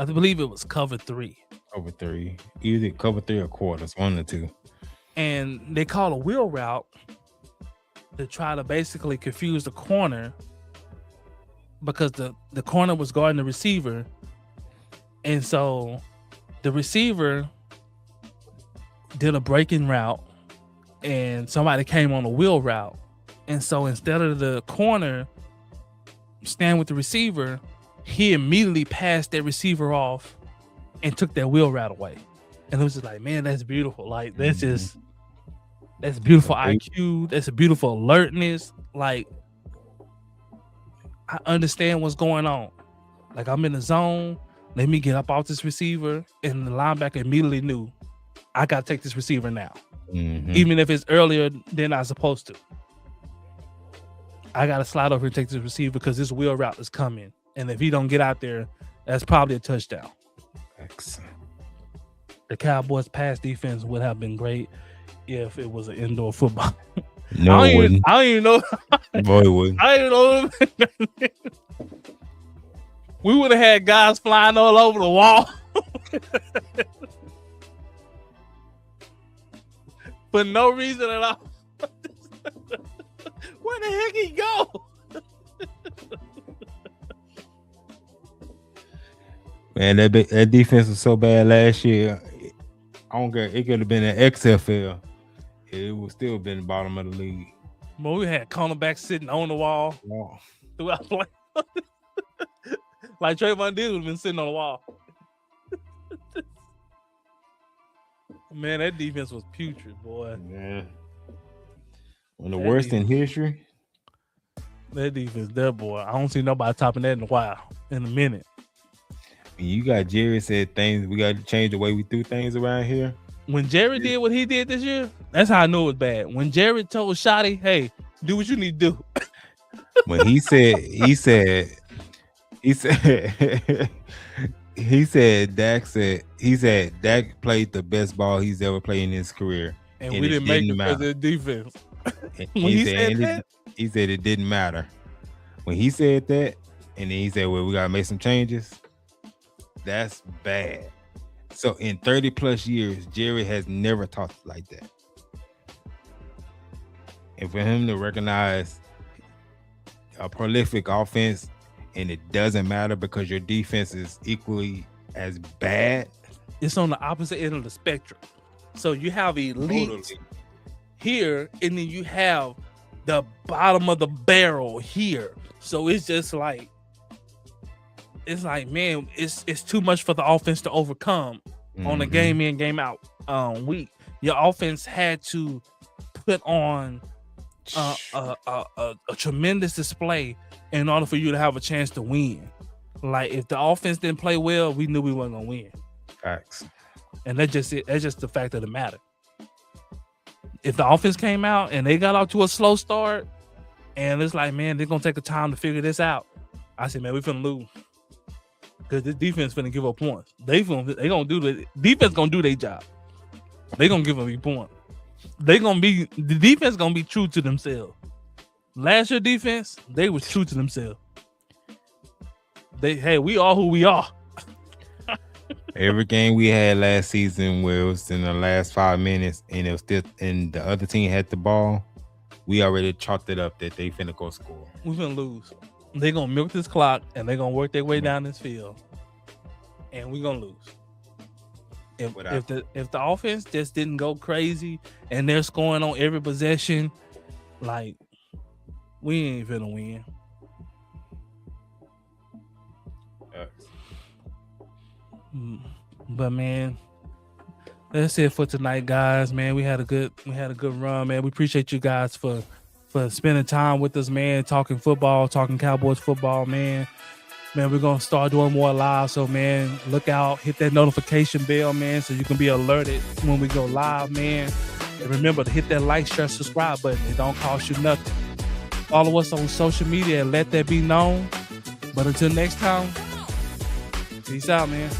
believe it was cover 3. Cover 3. Either cover 3 or quarters, one or two. And they call a wheel route to try to basically confuse the corner because the corner was guarding the receiver. And so the receiver did a breaking route and somebody came on a wheel route. And so instead of the corner stand with the receiver, he immediately passed that receiver off and took that wheel route away. And it was just like, man, that's beautiful. Like, that's beautiful IQ. That's a beautiful alertness. Like, I understand what's going on. Like, I'm in the zone. Let me get up off this receiver. And the linebacker immediately knew, I got to take this receiver now. Even if it's earlier than I'm supposed to. I got to slide over and take this receiver because this wheel route is coming. And if he don't get out there, that's probably a touchdown. Excellent. The Cowboys' pass defense would have been great if it was an indoor football. No, it wouldn't. I don't even know. Boy, it wouldn't. I don't know. We would have had guys flying all over the wall. For no reason at all. Where the heck he go? Man, that defense was so bad last year. I don't care. It could have been an XFL. It would still been the bottom of the league. But we had cornerbacks sitting on the wall throughout play. Like Trayvon Diggs would have been sitting on the wall. Man, that defense was putrid, boy. Yeah. One of the worst in history. That defense there, boy. I don't see nobody topping that in a minute. You got Jerry said things, we got to change the way we do things around here. When Jerry did what he did this year, that's how I knew it was bad. When Jerry told Shotty, hey, do what you need to do. When he said Dak played the best ball he's ever played in his career. And we didn't make it because of the defense. He said it didn't matter. When he said that, and then he said, well, we got to make some changes. That's bad. So in 30 plus years, Jerry has never talked like that. And for him to recognize a prolific offense and it doesn't matter because your defense is equally as bad. It's on the opposite end of the spectrum. So you have elite here, and then you have the bottom of the barrel here. So it's just like, man, it's too much for the offense to overcome on a game in, game out week. Your offense had to put on a tremendous display in order for you to have a chance to win. Like, if the offense didn't play well, we knew we weren't gonna win. Facts. And that's just it. That's just the fact of the matter. If the offense came out and they got off to a slow start, and it's like, man, they're gonna take the time to figure this out, I said, man, we finna lose. because this defense finna give up points. They gonna do the defense gonna do their job. They gonna give up a point. The defense gonna be true to themselves. Last year defense, they was true to themselves. We are who we are. Every game we had last season was in the last 5 minutes, and it was still, and the other team had the ball. We already chalked it up that they finna go score. We finna lose. They gonna milk this clock and they gonna work their way down this field, and we gonna lose. If the offense just didn't go crazy and they're scoring on every possession, like we ain't finna win. But man, that's it for tonight, guys. Man, we had a good run, man. We appreciate you guys for spending time with us, man. Talking football, talking Cowboys football, man. Man, we're gonna start doing more live. So, man, look out, hit that notification bell, man, so you can be alerted when we go live, man. And remember to hit that like, share, subscribe button. It don't cost you nothing. Follow us on social media and let that be known. But until next time, peace out, man.